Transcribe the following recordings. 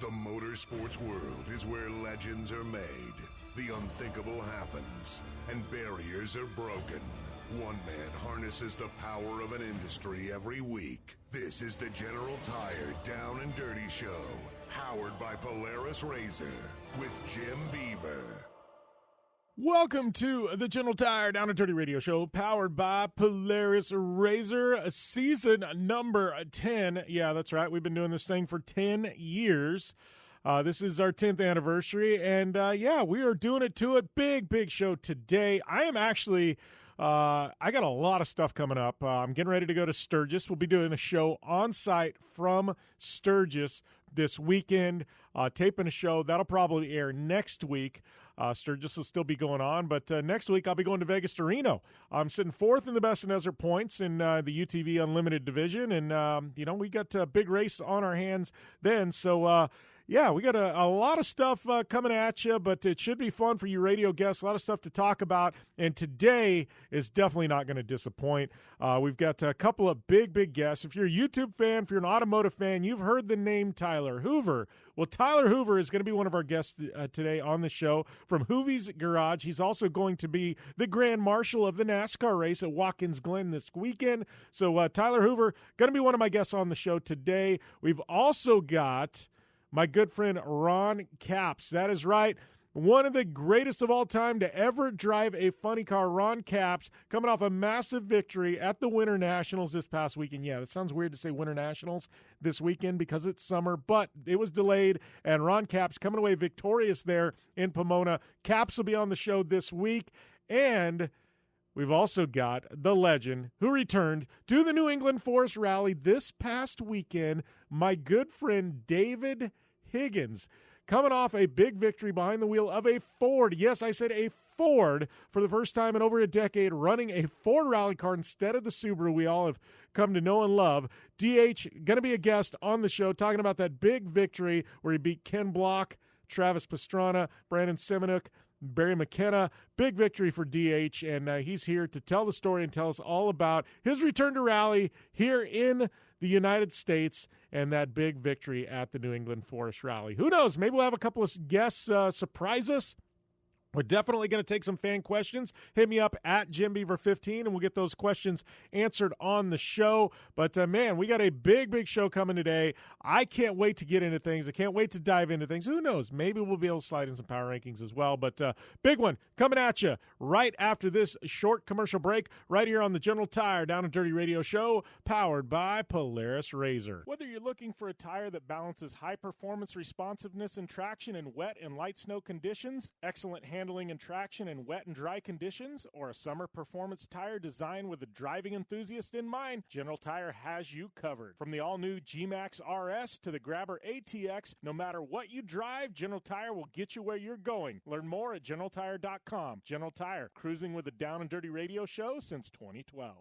The motorsports world is where legends are made, the unthinkable happens, and barriers are broken. One man harnesses the power of an industry every week. This is the General Tire Down and Dirty Show, powered by Polaris RZR, with Jim Beaver. Welcome to the General Tire Down and Dirty Radio Show, powered by Polaris RZR, season number 10. Yeah, that's right. We've been doing this thing for 10 years. This is our 10th anniversary, and we are doing it to it. Big show today. I am actually... I got a lot of stuff coming up. I'm getting ready to go to Sturgis. We'll be doing a show on site from Sturgis this weekend, taping a show. That'll probably air next week. Sturgis will still be going on, but next week I'll be going to Vegas to Reno. I'm sitting fourth in the Best in Desert points in the UTV Unlimited division, and, we got a big race on our hands then, so... we got a lot of stuff coming at you, but it should be fun for you radio guests. A lot of stuff to talk about, and today is definitely not going to disappoint. We've got a couple of big guests. If you're a YouTube fan, if you're an automotive fan, you've heard the name Tyler Hoover. Well, Tyler Hoover is going to be one of our guests today on the show from Hoovy's Garage. He's also going to be the Grand Marshal of the NASCAR race at Watkins Glen this weekend. So Tyler Hoover, going to be one of my guests on the show today. We've also got... my good friend Ron Capps. That is right. One of the greatest of all time to ever drive a funny car, Ron Capps, coming off a massive victory at the Winter Nationals this past weekend. Yeah, it sounds weird to say Winter Nationals this weekend because it's summer, but it was delayed, and Ron Capps coming away victorious there in Pomona. Capps will be on the show this week, and... we've also got the legend who returned to the New England Forest Rally this past weekend, my good friend David Higgins, coming off a big victory behind the wheel of a Ford. Yes, I said a Ford for the first time in over a decade, running a Ford rally car instead of the Subaru we all have come to know and love. DH, going to be a guest on the show talking about that big victory where he beat Ken Block, Travis Pastrana, Brandon Semenuk, Barry McKenna. Big victory for DH, and he's here to tell the story and tell us all about his return to rally here in the United States and that big victory at the New England Forest Rally. Who knows? Maybe we'll have a couple of guests surprise us. We're definitely going to take some fan questions. Hit me up at JimBeaver15, and we'll get those questions answered on the show. But, man, we got a big show coming today. I can't wait to get into things. I can't wait to dive into things. Who knows? Maybe we'll be able to slide in some power rankings as well. But big one coming at you right after this short commercial break right here on the General Tire Down and Dirty Radio Show, powered by Polaris RZR. Whether you're looking for a tire that balances high-performance responsiveness and traction in wet and light snow conditions, excellent handling and traction in wet and dry conditions, or a summer performance tire designed with a driving enthusiast in mind, General Tire has you covered. From the all-new G-Max RS to the Grabber ATX, no matter what you drive, General Tire will get you where you're going. Learn more at GeneralTire.com. General Tire, cruising with the Down and Dirty Radio Show since 2012.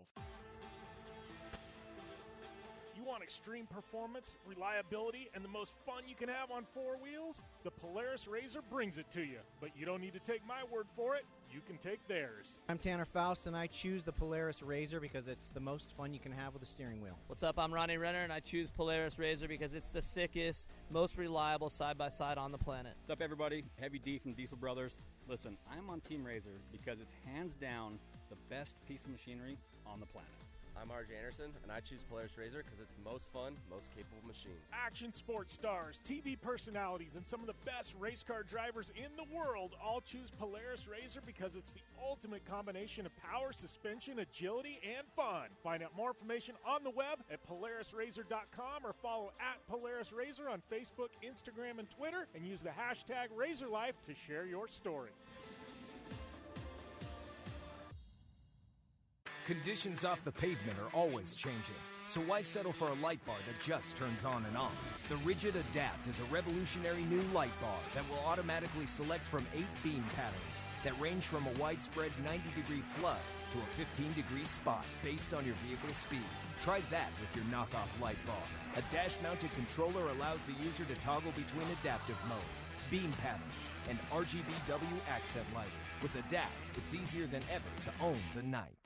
You want extreme performance, reliability, and the most fun you can have on four wheels? The Polaris RZR brings it to you. But you don't need to take my word for it. You can take theirs. I'm Tanner Faust, and I choose the Polaris RZR because it's the most fun you can have with a steering wheel. What's up? I'm Ronnie Renner, and I choose Polaris RZR because it's the sickest, most reliable side-by-side on the planet. What's up, everybody? Heavy D from Diesel Brothers. Listen, I'm on Team RZR because it's hands down the best piece of machinery on the planet. I'm RJ Anderson, and I choose Polaris RZR because it's the most fun, most capable machine. Action sports stars, TV personalities, and some of the best race car drivers in the world all choose Polaris RZR because it's the ultimate combination of power, suspension, agility, and fun. Find out more information on the web at PolarisRZR.com or follow at Polaris RZR on Facebook, Instagram, and Twitter, and use the hashtag RZRLife to share your story. Conditions off the pavement are always changing, so why settle for a light bar that just turns on and off? The Rigid Adapt is a revolutionary new light bar that will automatically select from 8 beam patterns that range from a widespread 90-degree flood to a 15-degree spot based on your vehicle's speed. Try that with your knockoff light bar. A dash-mounted controller allows the user to toggle between adaptive mode, beam patterns, and RGBW accent lighting. With Adapt, it's easier than ever to own the night.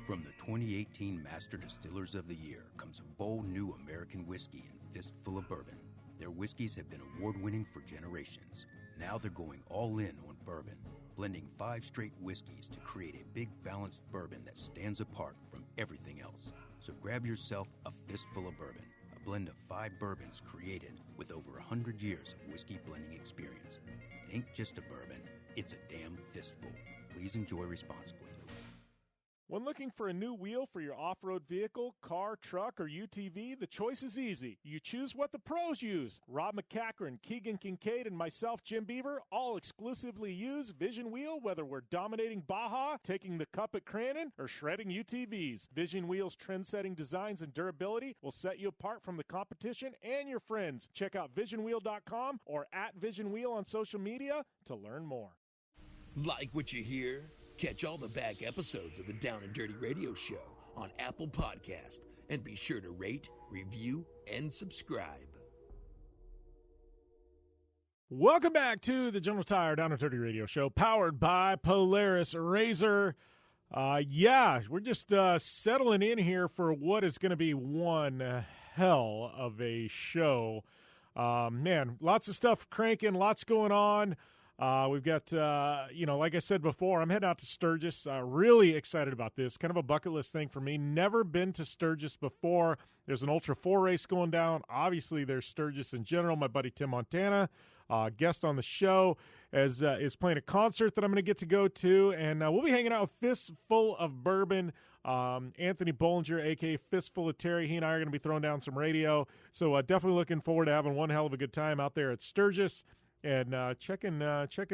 From the 2018 Master Distillers of the Year comes a bold new American whiskey and fistful of bourbon. Their whiskeys have been award-winning for generations. Now they're going all in on bourbon, blending 5 straight whiskeys to create a big balanced bourbon that stands apart from everything else. So grab yourself a fistful of bourbon, a blend of 5 bourbons created with over 100 years of whiskey blending experience. It ain't just a bourbon, it's a damn fistful. Please enjoy responsibly. When looking for a new wheel for your off-road vehicle, car, truck, or UTV, the choice is easy. You choose what the pros use. Rob McCachran, Keegan Kincaid, and myself, Jim Beaver, all exclusively use Vision Wheel, whether we're dominating Baja, taking the cup at Crandon, or shredding UTVs. Vision Wheel's trend-setting designs and durability will set you apart from the competition and your friends. Check out visionwheel.com or @VisionWheel on social media to learn more. Like what you hear? Catch all the back episodes of the Down and Dirty Radio Show on Apple Podcast, and be sure to rate, review, and subscribe. Welcome back to the General Tire Down and Dirty Radio Show, powered by Polaris RZR. We're just settling in here for what is going to be one hell of a show. Man, lots of stuff cranking, lots going on. We've got, like I said before, I'm heading out to Sturgis. Really excited about this. Kind of a bucket list thing for me. Never been to Sturgis before. There's an Ultra 4 race going down. Obviously, there's Sturgis in general. My buddy Tim Montana, guest on the show, is playing a concert that I'm going to get to go to. And we'll be hanging out with Fistful of Bourbon. Anthony Bollinger, a.k.a. Fistful of Terry. He and I are going to be throwing down some radio. So definitely looking forward to having one hell of a good time out there at Sturgis. And checking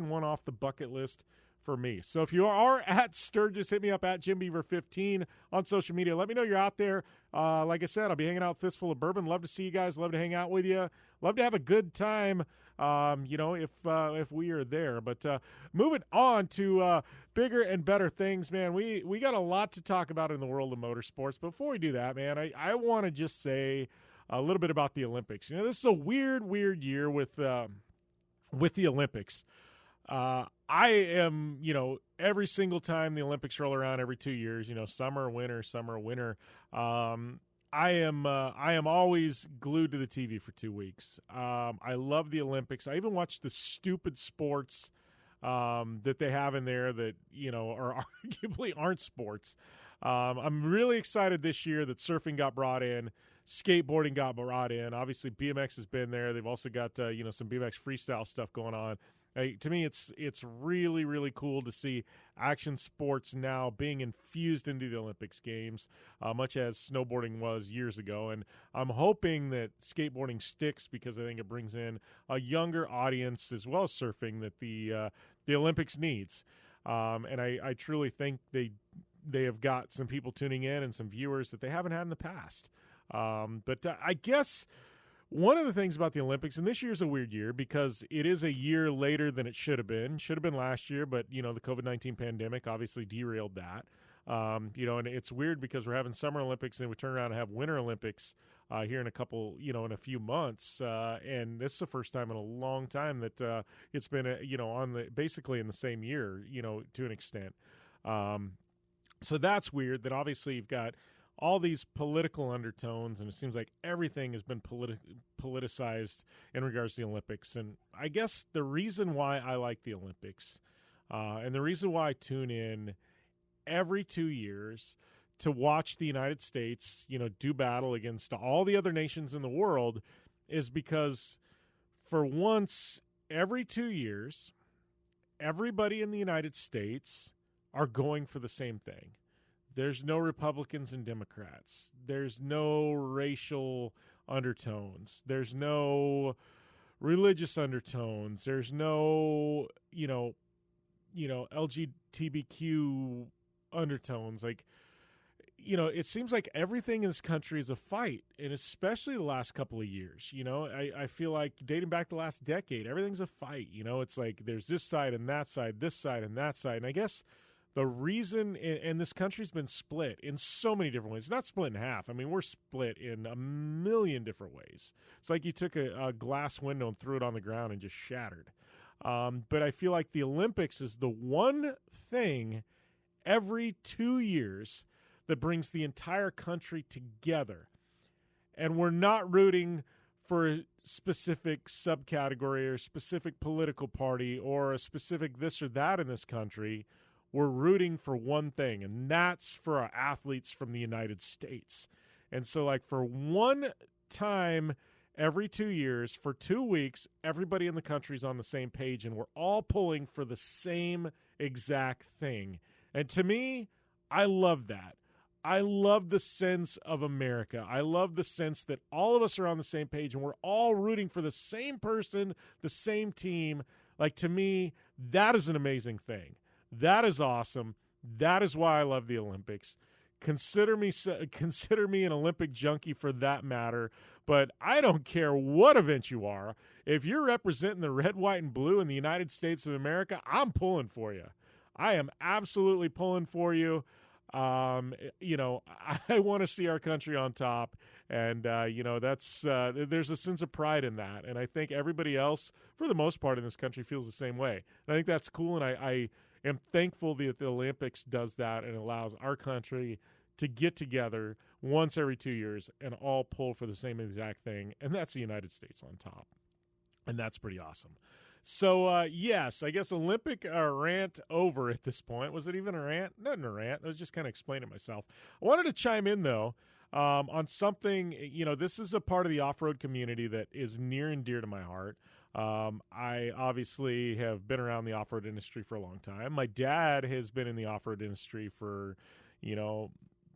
one off the bucket list for me. So if you are at Sturgis, hit me up at JimBeaver15 on social media. Let me know you're out there. Like I said, I'll be hanging out with Fistful of Bourbon. Love to see you guys. Love to hang out with you. Love to have a good time, if we are there. But moving on to bigger and better things, man. We got a lot to talk about in the world of motorsports. Before we do that, man, I want to just say a little bit about the Olympics. This is a weird year with the Olympics. I am, every single time the Olympics roll around every 2 years, summer, winter, I am always glued to the TV for 2 weeks. I love the Olympics. I even watch the stupid sports that they have in there that, are arguably aren't sports. I'm really excited this year that surfing got brought in. Skateboarding got brought in. Obviously, BMX has been there. They've also got some BMX freestyle stuff going on. To me, it's really, really cool to see action sports now being infused into the Olympics Games, much as snowboarding was years ago. And I'm hoping that skateboarding sticks because I think it brings in a younger audience as well as surfing that the Olympics needs. And I truly think they have got some people tuning in and some viewers that they haven't had in the past. But I guess one of the things about the Olympics, and this year's a weird year because it is a year later than it should have been. Should have been last year, but, the COVID-19 pandemic obviously derailed that. And it's weird because we're having Summer Olympics and we turn around and have Winter Olympics here in a few months. And this is the first time in a long time that it's been, basically in the same year, to an extent. So that's weird that obviously you've got all these political undertones, and it seems like everything has been politicized in regards to the Olympics. And I guess the reason why I like the Olympics and the reason why I tune in every 2 years to watch the United States, do battle against all the other nations in the world is because for once every 2 years, everybody in the United States are going for the same thing. There's no Republicans and Democrats. There's no racial undertones. There's no religious undertones. There's no, LGBTQ undertones. It seems like everything in this country is a fight, and especially the last couple of years. I feel like dating back the last decade, everything's a fight. It's like there's this side and that side, this side and that side. And I guess the reason, and this country's been split in so many different ways. It's not split in half. I mean, we're split in a million different ways. It's like you took a glass window and threw it on the ground and just shattered. But I feel like the Olympics is the one thing every 2 years that brings the entire country together. And we're not rooting for a specific subcategory or a specific political party or a specific this or that in this country. We're rooting for one thing, and that's for our athletes from the United States. And so, like, for one time every 2 years, for 2 weeks, everybody in the country is on the same page, and we're all pulling for the same exact thing. And to me, I love that. I love the sense of America. I love the sense that all of us are on the same page, and we're all rooting for the same person, the same team. Like, to me, that is an amazing thing. That is awesome. That is why I love the Olympics. Consider me an Olympic junkie for that matter, but I don't care what event you are. If you're representing the red, white, and blue in the United States of America, I'm pulling for you. I am absolutely pulling for you. I want to see our country on top, and that's there's a sense of pride in that, and I think everybody else, for the most part in this country, feels the same way. And I think that's cool, and I am thankful that the Olympics does that and allows our country to get together once every 2 years and all pull for the same exact thing, and that's the United States on top, and that's pretty awesome. So, yes, I guess Olympic rant over at this point. Was it even a rant? Not a rant. I was just kind of explaining myself. I wanted to chime in, though, on something. This is a part of the off-road community that is near and dear to my heart. I obviously have been around the off-road industry for a long time. My dad has been in the off-road industry for,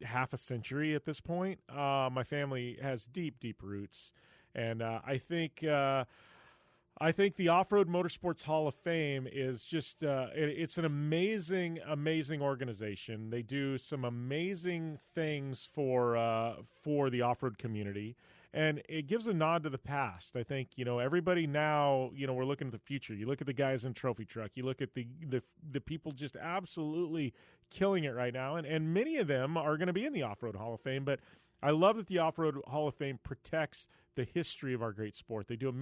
half a century at this point. My family has deep, deep roots. And I think the Off-Road Motorsports Hall of Fame is just it's an amazing, amazing organization. They do some amazing things for the off-road community. And it gives a nod to the past. I think, everybody now, we're looking at the future. You look at the guys in Trophy Truck. You look at the people just absolutely killing it right now. And many of them are going to be in the Off-Road Hall of Fame. But I love that the Off-Road Hall of Fame protects the history of our great sport. They do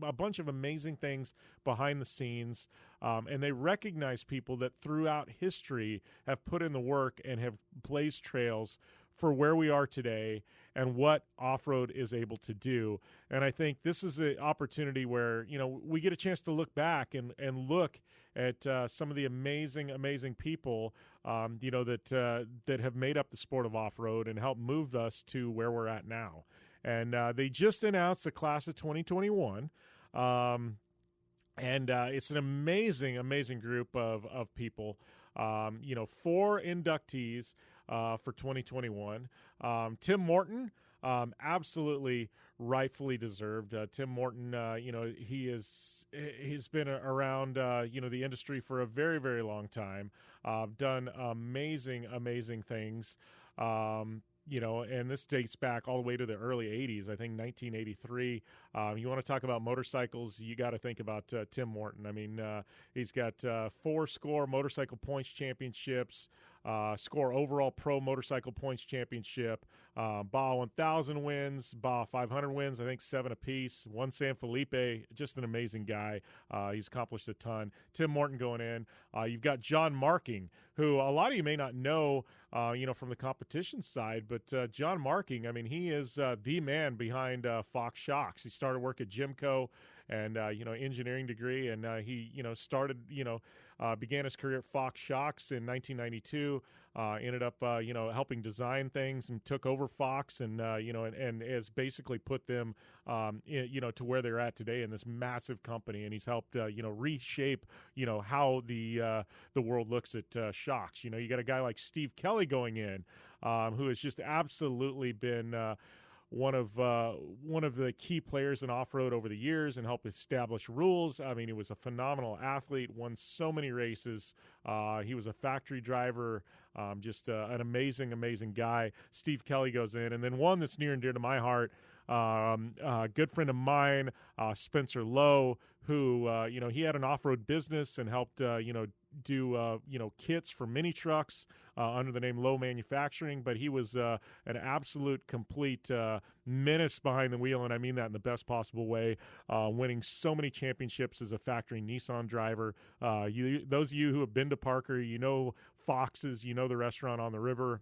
a bunch of amazing things behind the scenes, and they recognize people that throughout history have put in the work and have blazed trails for where we are today and what off-road is able to do. And I think this is an opportunity where, we get a chance to look back and look at some of the amazing, amazing people, that have made up the sport of off-road and helped move us to where we're at now. And they just announced the class of 2021. And it's an amazing, amazing group of people. 4 inductees for 2021. Tim Morton, absolutely rightfully deserved. Tim Morton, he's been around, the industry for a very, very long time. Done amazing, amazing things. And this dates back all the way to the early 80s, I think 1983. You want to talk about motorcycles, you got to think about Tim Morton. I mean, he's got 4 score motorcycle points championships, score overall pro motorcycle points championship, BA 1000 wins, BA 500 wins, I think 7 apiece, 1 San Felipe, just an amazing guy. He's accomplished a ton. Tim Morton going in. You've got John Marking, who a lot of you may not know, from the competition side, but John Marking, I mean, he is the man behind Fox Shocks. He started work at Jimco and, engineering degree, and he, started, began his career at Fox Shocks in 1992, ended up, helping design things and took over Fox and has basically put them, to where they're at today in this massive company. And he's helped, reshape, how the world looks at shocks. You got a guy like Steve Kelly going in, who has just absolutely been, one of the key players in off-road over the years and helped establish rules. I mean, he was a phenomenal athlete, won so many races. He was a factory driver, just an amazing, amazing guy. Steve Kelly goes in. And then one that's near and dear to my heart, a good friend of mine, Spencer Lowe, who, he had an off-road business and helped, do kits for mini trucks under the name Lowe Manufacturing, but he was an absolute complete menace behind the wheel, and I mean that in the best possible way, winning so many championships as a factory Nissan driver. Those of you who have been to Parker, Fox's, the restaurant on the river.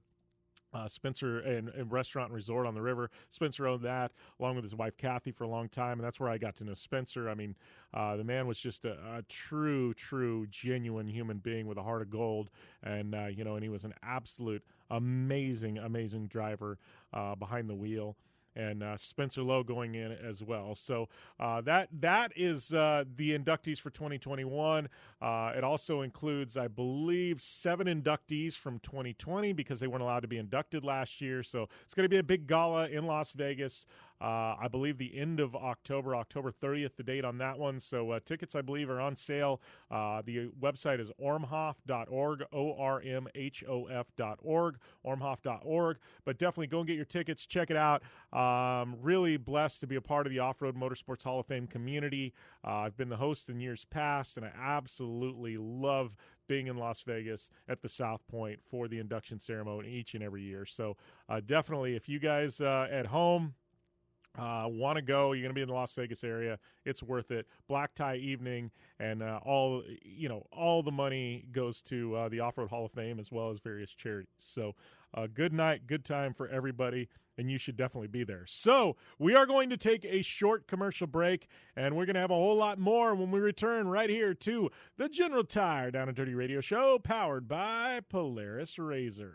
Spencer and Restaurant and Resort on the river. Spencer owned that along with his wife Kathy for a long time, and that's where I got to know Spencer. I mean, the man was just a true, genuine human being with a heart of gold, and and he was an absolute amazing driver behind the wheel. And Spencer Lowe going in as well. So that is the inductees for 2021. It also includes, I believe, 7 inductees from 2020 because they weren't allowed to be inducted last year. So it's going to be a big gala in Las Vegas. I believe the end of October 30th, the date on that one. So tickets, I believe, are on sale. The website is ormhoff.org, ormhof.org, ormhoff.org. But definitely go and get your tickets. Check it out. Really blessed to be a part of the Off-Road Motorsports Hall of Fame community. I've been the host in years past, and I absolutely love being in Las Vegas at the South Point for the induction ceremony each and every year. So definitely, if you guys at home want to go, you're going to be in the Las Vegas area, it's worth it. Black tie evening, and all the money goes to the Off-Road Hall of Fame as well as various charities. So good night, good time for everybody, and you should definitely be there. So we are going to take a short commercial break, and we're going to have a whole lot more when we return right here to the General Tire Down and Dirty Radio Show, powered by Polaris RZR.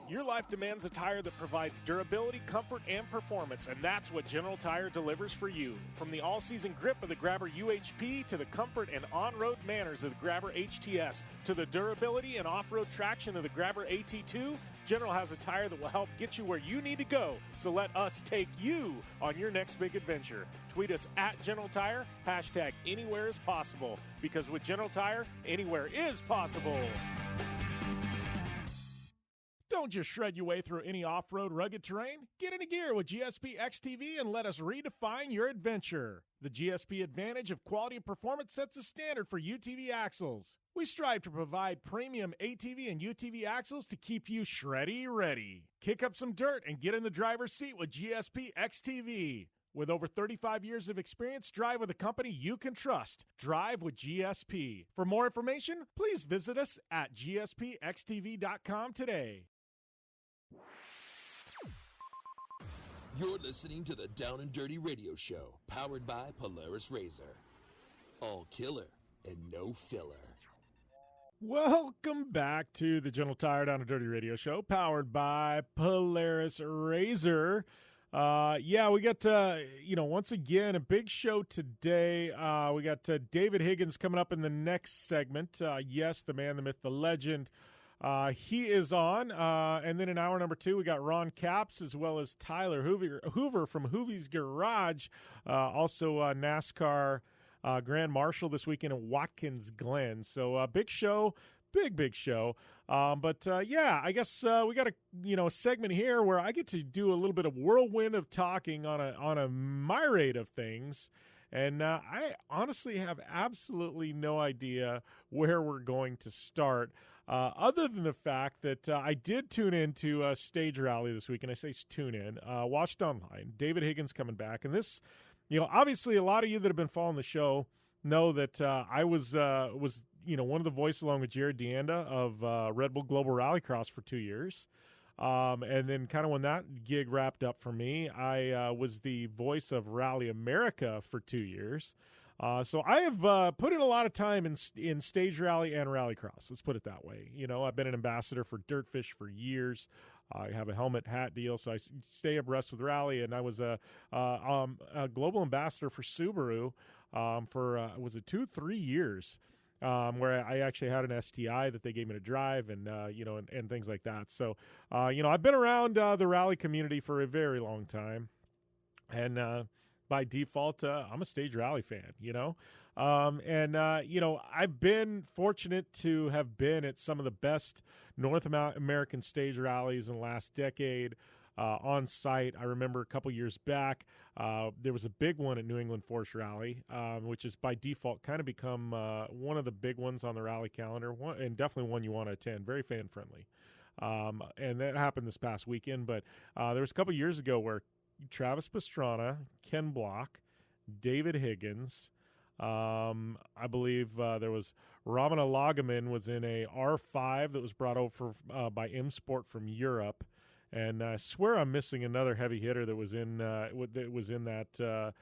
Your life demands a tire that provides durability, comfort, and performance, and that's what General Tire delivers for you. From the all-season grip of the Grabber UHP to the comfort and on-road manners of the Grabber HTS to the durability and off-road traction of the Grabber AT2, General has a tire that will help get you where you need to go. So let us take you on your next big adventure. Tweet us at General Tire, hashtag anywhere is possible, because with General Tire, anywhere is possible. Don't just shred your way through any off-road rugged terrain. Get into gear with GSP XTV and let us redefine your adventure. The GSP advantage of quality and performance sets a standard for UTV axles. We strive to provide premium ATV and UTV axles to keep you shreddy ready. Kick up some dirt and get in the driver's seat with GSP XTV. With over 35 years of experience, drive with a company you can trust. Drive with GSP. For more information, please visit us at gspxtv.com today. You're listening to the Down and Dirty Radio Show, powered by Polaris RZR. All killer and no filler. Welcome back to the General Tire Down and Dirty Radio Show, powered by Polaris RZR. We got, once again, a big show today. We got David Higgins coming up in the next segment. Yes, the man, the myth, the legend. He is on, and then in hour number 2, we got Ron Capps as well as Tyler Hoover from Hoovy's Garage, also NASCAR Grand Marshal this weekend in Watkins Glen. So big show, big show. I guess we got a segment here where I get to do a little bit of whirlwind of talking on a myriad of things. And I honestly have absolutely no idea where we're going to start, other than the fact that I did tune into Stage Rally this week, and I say tune in, watched online. David Higgins coming back, and this, obviously a lot of you that have been following the show know that I was one of the voices along with Jared Deanda of Red Bull Global Rallycross for 2 years. And then kind of when that gig wrapped up for me, I was the voice of Rally America for 2 years. So I have put in a lot of time in stage rally and rallycross. Let's put it that way. I've been an ambassador for Dirtfish for years. I have a helmet hat deal, so I stay abreast with rally. And I was a global ambassador for Subaru for was it 2-3 years. Where I actually had an STI that they gave me to drive and things like that. So, I've been around the rally community for a very long time. And by default, I'm a stage rally fan, I've been fortunate to have been at some of the best North American stage rallies in the last decade. On site. I remember a couple years back, there was a big one at New England Forest Rally, which is by default kind of become one of the big ones on the rally calendar, and definitely one you want to attend. Very fan friendly, and that happened this past weekend. But there was a couple years ago where Travis Pastrana, Ken Block, David Higgins, I believe there was Ramana Lagaman was in a R5 that was brought over by M Sport from Europe. And I swear I'm missing another heavy hitter that was in that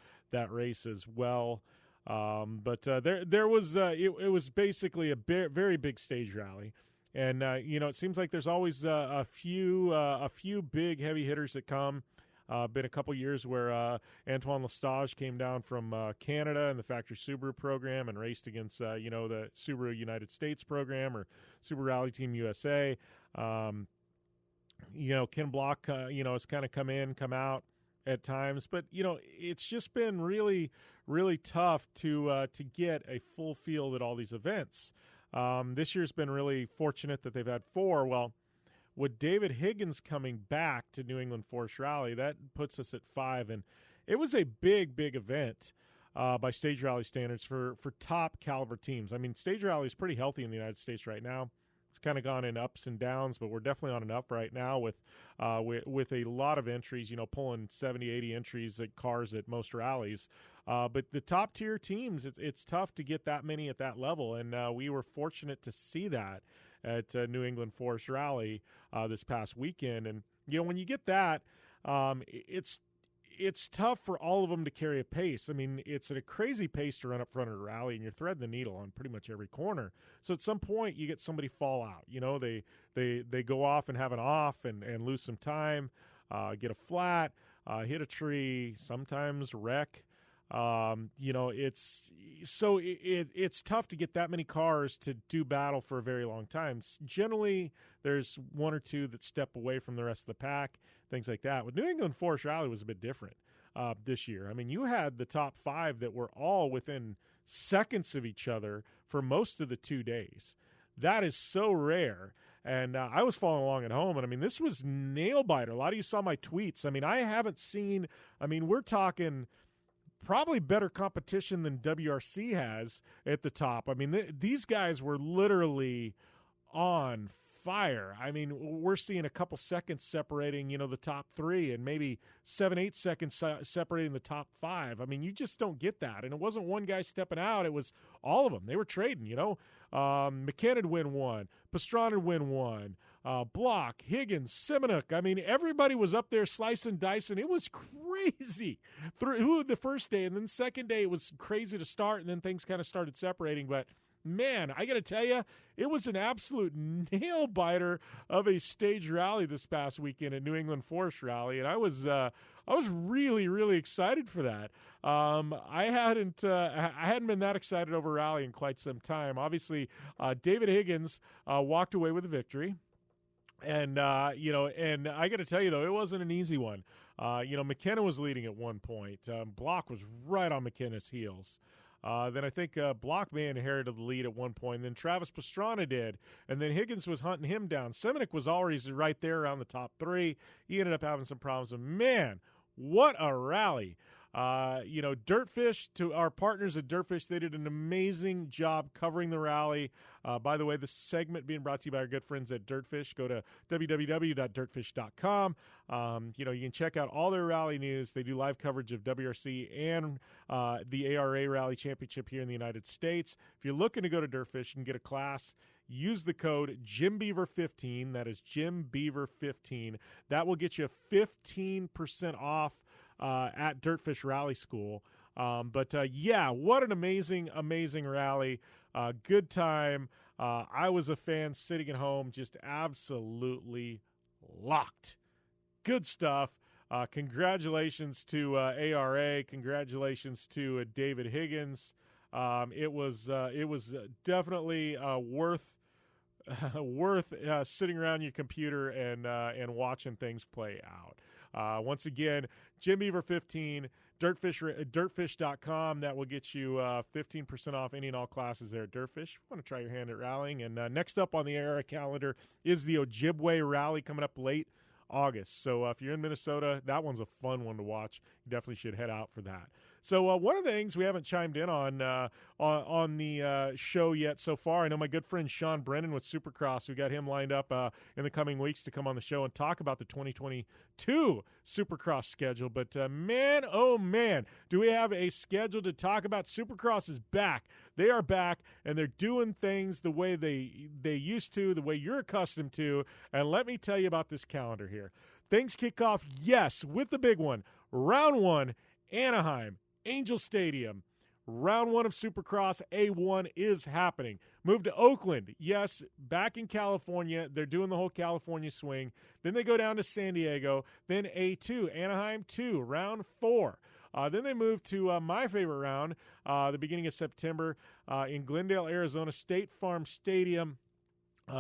race as well. But there was it was basically a very big stage rally, and it seems like there's always a few big heavy hitters that come. Been a couple years where Antoine Lestage came down from Canada in the Factory Subaru program and raced against the Subaru United States program or Subaru Rally Team USA. Ken Block has kind of come out at times, but it's just been really tough to get a full field at all these events. This year's been really fortunate that they've had 4. Well, with David Higgins coming back to New England Forest Rally, that puts us at 5, and it was a big event by stage rally standards for top caliber teams. I mean, stage rally is pretty healthy in the United States right now. It's kind of gone in ups and downs, but we're definitely on an up right now with a lot of entries, pulling 70, 80 entries at cars at most rallies. But the top tier teams, it's tough to get that many at that level, and we were fortunate to see that at New England Forest Rally this past weekend. And when you get that, it's tough for all of them to carry a pace. I mean, it's at a crazy pace to run up front of the rally, and you're threading the needle on pretty much every corner. So at some point, you get somebody fall out. They go off and have an off and lose some time, get a flat, hit a tree, sometimes wreck. It's tough to get that many cars to do battle for a very long time. Generally, there's 1 or 2 that step away from the rest of the pack, things like that. With New England Forest Rally was a bit different this year. I mean, you had the top 5 that were all within seconds of each other for most of the 2 days. That is so rare. And I was following along at home, and I mean, this was nail biter. A lot of you saw my tweets. I mean, we're talking probably better competition than WRC has at the top. I mean, these guys were literally on fire. I mean, we're seeing a couple seconds separating, the top 3 and maybe 7-8 seconds separating the top 5. I mean, you just don't get that. And it wasn't one guy stepping out. It was all of them. They were trading, McKenna would win 1. Pastrana would win 1. Block, Higgins, Semenuk. I mean, everybody was up there slicing, dicing. It was crazy through the first day. And then the second day, it was crazy to start, and then things kind of started separating. But, man, I got to tell you, it was an absolute nail-biter of a stage rally this past weekend at New England Forest Rally, and I was really, really excited for that. I hadn't been that excited over rally in quite some time. Obviously, David Higgins walked away with a victory. And, and I got to tell you, though, it wasn't an easy one. McKenna was leading at one point. Block was right on McKenna's heels. Then I think Block may have inherited the lead at one point. And then Travis Pastrana did. And then Higgins was hunting him down. Semenuk was always right there around the top 3. He ended up having some problems. And, man, what a rally. Dirtfish, to our partners at Dirtfish, they did an amazing job covering the rally. By the way, this segment being brought to you by our good friends at Dirtfish. Go to www.dirtfish.com. You can check out all their rally news. They do live coverage of WRC and the ARA Rally Championship here in the United States. If you're looking to go to Dirtfish and get a class, use the code JimBeaver15. That is JimBeaver15. That will get you 15% off at Dirtfish Rally School. What an amazing rally. Good time. I was a fan sitting at home, just absolutely locked. Good stuff. Congratulations to ARA. Congratulations to David Higgins. It was definitely worth sitting around your computer and watching things play out. Once again, JimBeaver15, dirtfish.com. That will get you 15% off any and all classes there at Dirtfish. Want to try your hand at rallying. And next up on the ARA calendar is the Ojibwe Rally coming up late August. So if you're in Minnesota, that one's a fun one to watch. You definitely should head out for that. So one of the things we haven't chimed in on the show yet so far, I know my good friend Sean Brennan with Supercross, we got him lined up in the coming weeks to come on the show and talk about the 2022 Supercross schedule. But man, oh man, do we have a schedule to talk about. Supercross is back. They are back, and they're doing things the way they used to, the way you're accustomed to. And let me tell you about this calendar here. things kick off, yes, with the big one. Round 1, Anaheim, Angel Stadium. Round 1 of Supercross A1 is happening. Move to Oakland. Yes, back in California. They're doing the whole California swing. Then they go down to San Diego. Then A2, Anaheim 2, round 4. Then they move to my favorite round, the beginning of September in Glendale, Arizona, State Farm Stadium.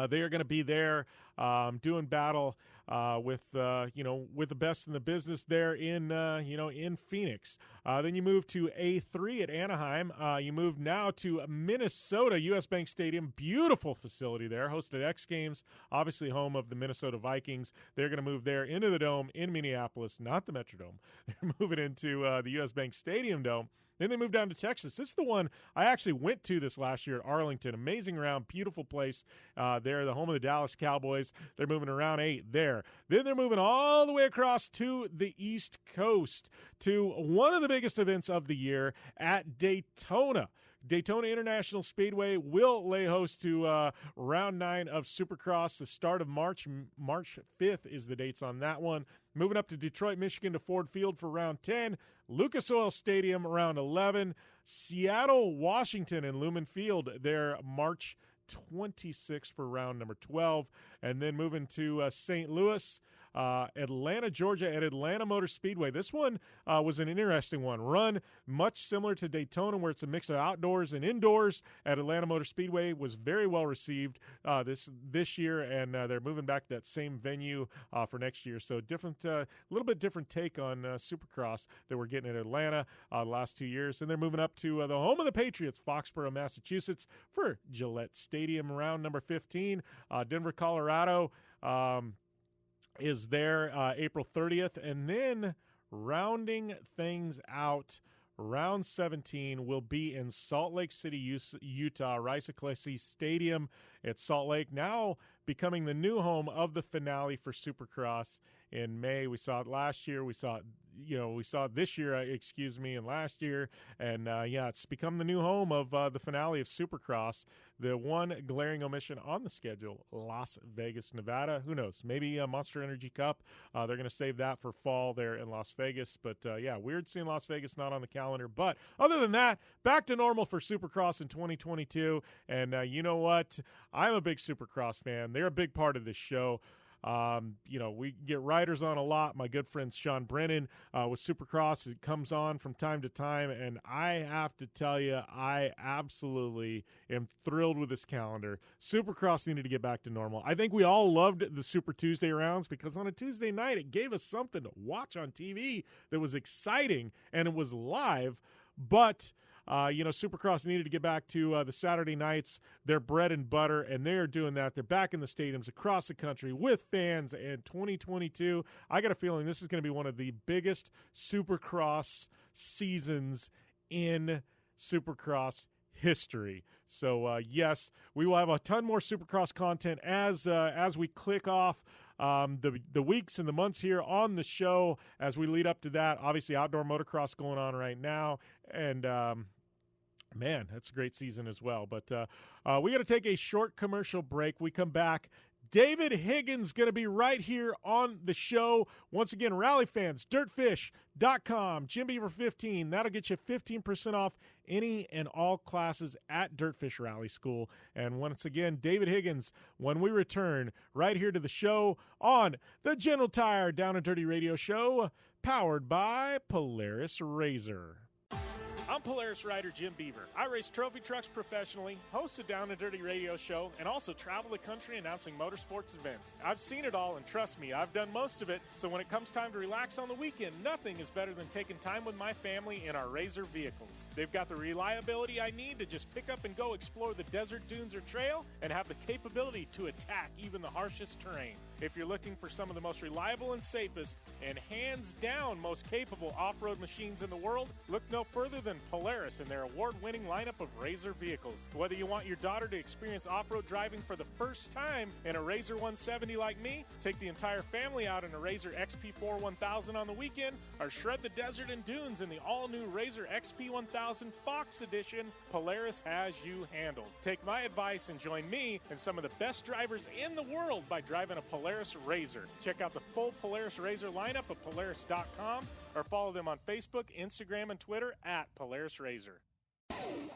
They are going to be there doing battle with the best in the business there in Phoenix. Then you move to A3 at Anaheim. You move now to Minnesota, U.S. Bank Stadium. Beautiful facility there, hosted X Games, obviously home of the Minnesota Vikings. They're going to move there into the Dome in Minneapolis, not the Metrodome. They're moving into the U.S. Bank Stadium Dome. Then they moved down to Texas. This is the one I actually went to this last year at Arlington. Amazing round, beautiful place there, the home of the Dallas Cowboys. They're moving to round 8 there. Then they're moving all the way across to the East Coast to one of the biggest events of the year at Daytona. Daytona International Speedway will lay host to round 9 of Supercross, the start of March. March 5th is the dates on that one. Moving up to Detroit, Michigan to Ford Field for round 10. Lucas Oil Stadium round 11. Seattle, Washington and Lumen Field there March 26th for round number 12. And then moving to St. Louis, Atlanta, Georgia at Atlanta Motor Speedway. This one was an interesting one. Run much similar to Daytona, where it's a mix of outdoors and indoors. At Atlanta Motor Speedway was very well received this year, and they're moving back to that same venue for next year. So different, a little bit different take on Supercross that we're getting at Atlanta the last 2 years. And they're moving up to the home of the Patriots, Foxborough, Massachusetts, for Gillette Stadium round number 15. Denver, Colorado is there April 30th. And then rounding things out, round 17 will be in Salt Lake City, Utah, Rice Ecclesi Stadium at Salt Lake, now becoming the new home of the finale for Supercross in May. We saw it last year. We saw it this year, and last year. And, it's become the new home of the finale of Supercross. The one glaring omission on the schedule, Las Vegas, Nevada. Who knows? Maybe a Monster Energy Cup. They're going to save that for fall there in Las Vegas. But, weird seeing Las Vegas not on the calendar. But other than that, back to normal for Supercross in 2022. And you know what? I'm a big Supercross fan. They're a big part of this show. We get riders on a lot. My good friend Sean Brennan with Supercross, it comes on from time to time, and I have to tell you, I absolutely am thrilled with this calendar. Supercross needed to get back to normal. I think we all loved the Super Tuesday rounds because on a Tuesday night, it gave us something to watch on TV that was exciting, and it was live, but Supercross needed to get back to the Saturday nights, their bread and butter, and they're doing that. They're back in the stadiums across the country with fans in 2022. I got a feeling this is going to be one of the biggest Supercross seasons in Supercross history. So, yes, we will have a ton more Supercross content as we click off the weeks and the months here on the show as we lead up to that. Obviously, outdoor motocross going on right now, and man, that's a great season as well. But we got to take a short commercial break. We come back. David Higgins going to be right here on the show. Once again, rally fans, dirtfish.com, Jim Beaver 15. That'll get you 15% off any and all classes at Dirtfish Rally School. And once again, David Higgins, when we return right here to the show on the General Tire Down and Dirty Radio Show, powered by Polaris RZR. I'm Polaris rider Jim Beaver. I race trophy trucks professionally, host a Down and Dirty radio show, and also travel the country announcing motorsports events. I've seen it all, and trust me, I've done most of it, so when it comes time to relax on the weekend, nothing is better than taking time with my family in our RZR vehicles. They've got the reliability I need to just pick up and go explore the desert, dunes, or trail, and have the capability to attack even the harshest terrain. If you're looking for some of the most reliable and safest, and hands down most capable off-road machines in the world, look no further than Polaris and their award-winning lineup of RZR vehicles. Whether you want your daughter to experience off-road driving for the first time in a RZR 170 like me, take the entire family out in a RZR XP4 1000 on the weekend, or shred the desert and dunes in the all-new RZR XP 1000 Fox Edition, Polaris has you handled. Take my advice and join me and some of the best drivers in the world by driving a Polaris Polaris RZR. Check out the full Polaris RZR lineup at Polaris.com or follow them on Facebook, Instagram, and Twitter at Polaris RZR.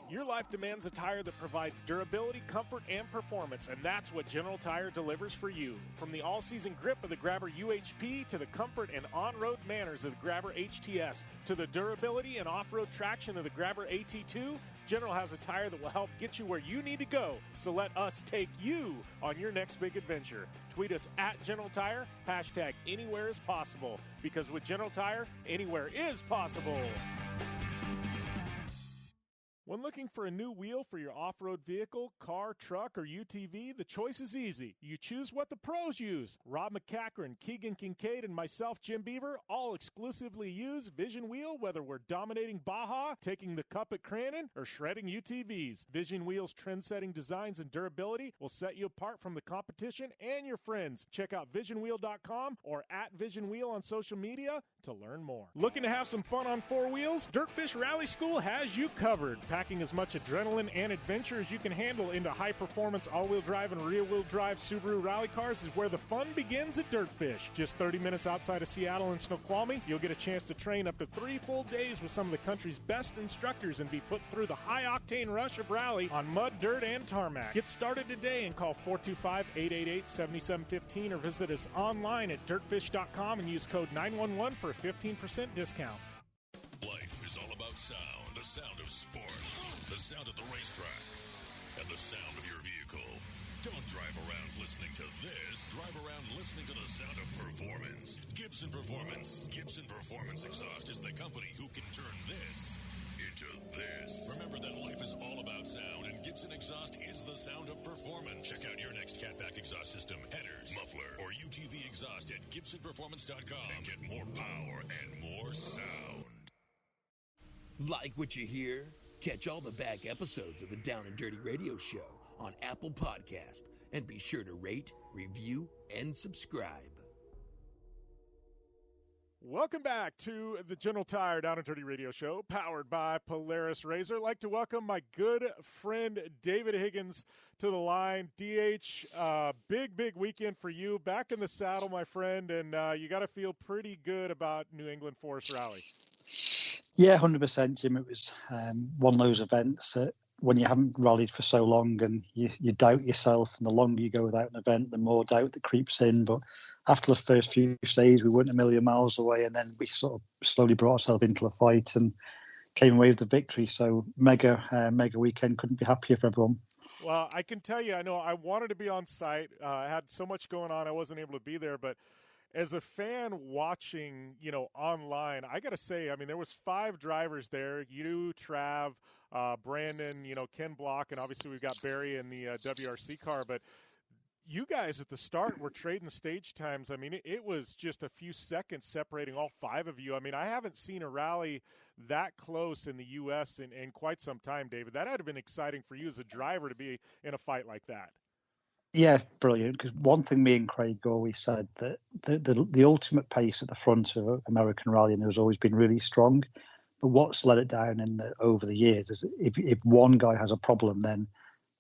Your life demands a tire that provides durability, comfort, and performance, and that's what General Tire delivers for you. From the all-season grip of the Grabber UHP to the comfort and on-road manners of the Grabber HTS to the durability and off-road traction of the Grabber AT2, General has a tire that will help get you where you need to go. So let us take you on your next big adventure. Tweet us at General Tire, hashtag anywhere is possible, because with General Tire, anywhere is possible. When looking for a new wheel for your off-road vehicle, car, truck, or UTV, the choice is easy. You choose what the pros use. Rob McCachran, Keegan Kincaid, and myself, Jim Beaver, all exclusively use Vision Wheel, whether we're dominating Baja, taking the cup at Crandon, or shredding UTVs. Vision Wheel's trend-setting designs and durability will set you apart from the competition and your friends. Check out visionwheel.com or at Vision Wheel on social media to learn more. Looking to have some fun on four wheels? Dirtfish Rally School has you covered. Packing as much adrenaline and adventure as you can handle into high-performance all-wheel drive and rear-wheel drive Subaru rally cars is where the fun begins at Dirtfish. Just 30 minutes outside of Seattle and Snoqualmie, you'll get a chance to train up to 3 full days with some of the country's best instructors and be put through the high-octane rush of rally on mud, dirt, and tarmac. Get started today and call 425-888-7715 or visit us online at dirtfish.com and use code 911 for a 15% discount. Life is all about sound. The sound of sports, the sound of the racetrack, and the sound of your vehicle. Don't drive around listening to this. Drive around listening to the sound of performance. Gibson Performance. Gibson Performance Exhaust is the company who can turn this into this. Remember that life is all about sound, and Gibson Exhaust is the sound of performance. Check out your next catback exhaust system, headers, muffler, or UTV exhaust at GibsonPerformance.com and get more power and more sound. Like what you hear? Catch all the back episodes of the Down and Dirty Radio Show on Apple Podcast, and be sure to rate, review, and subscribe. Welcome back to the General Tire Down and Dirty Radio Show, powered by Polaris RZR. I'd like to welcome my good friend David Higgins to the line. DH, big weekend for you. Back in the saddle, my friend, and you got to feel pretty good about New England Forest Rally. Yeah, 100%, Jim. It was one of those events that when you haven't rallied for so long and you doubt yourself, and the longer you go without an event, the more doubt that creeps in. But after the first few stages, we weren't a million miles away, and then we sort of slowly brought ourselves into a fight and came away with the victory. So mega weekend. Couldn't be happier for everyone. Well, I can tell you, I know I wanted to be on site. I had so much going on, I wasn't able to be there, but as a fan watching, online, I got to say, I mean, there was 5 drivers there. You, Trav, Brandon, Ken Block, and obviously we've got Barry in the WRC car. But you guys at the start were trading stage times. I mean, it was just a few seconds separating all 5 of you. I mean, I haven't seen a rally that close in the U.S. in quite some time, David. That had to have been exciting for you as a driver to be in a fight like that. Yeah, brilliant. Because one thing me and Craig always said, that the ultimate pace at the front of American rallying has always been really strong. But what's let it down over the years is if one guy has a problem, then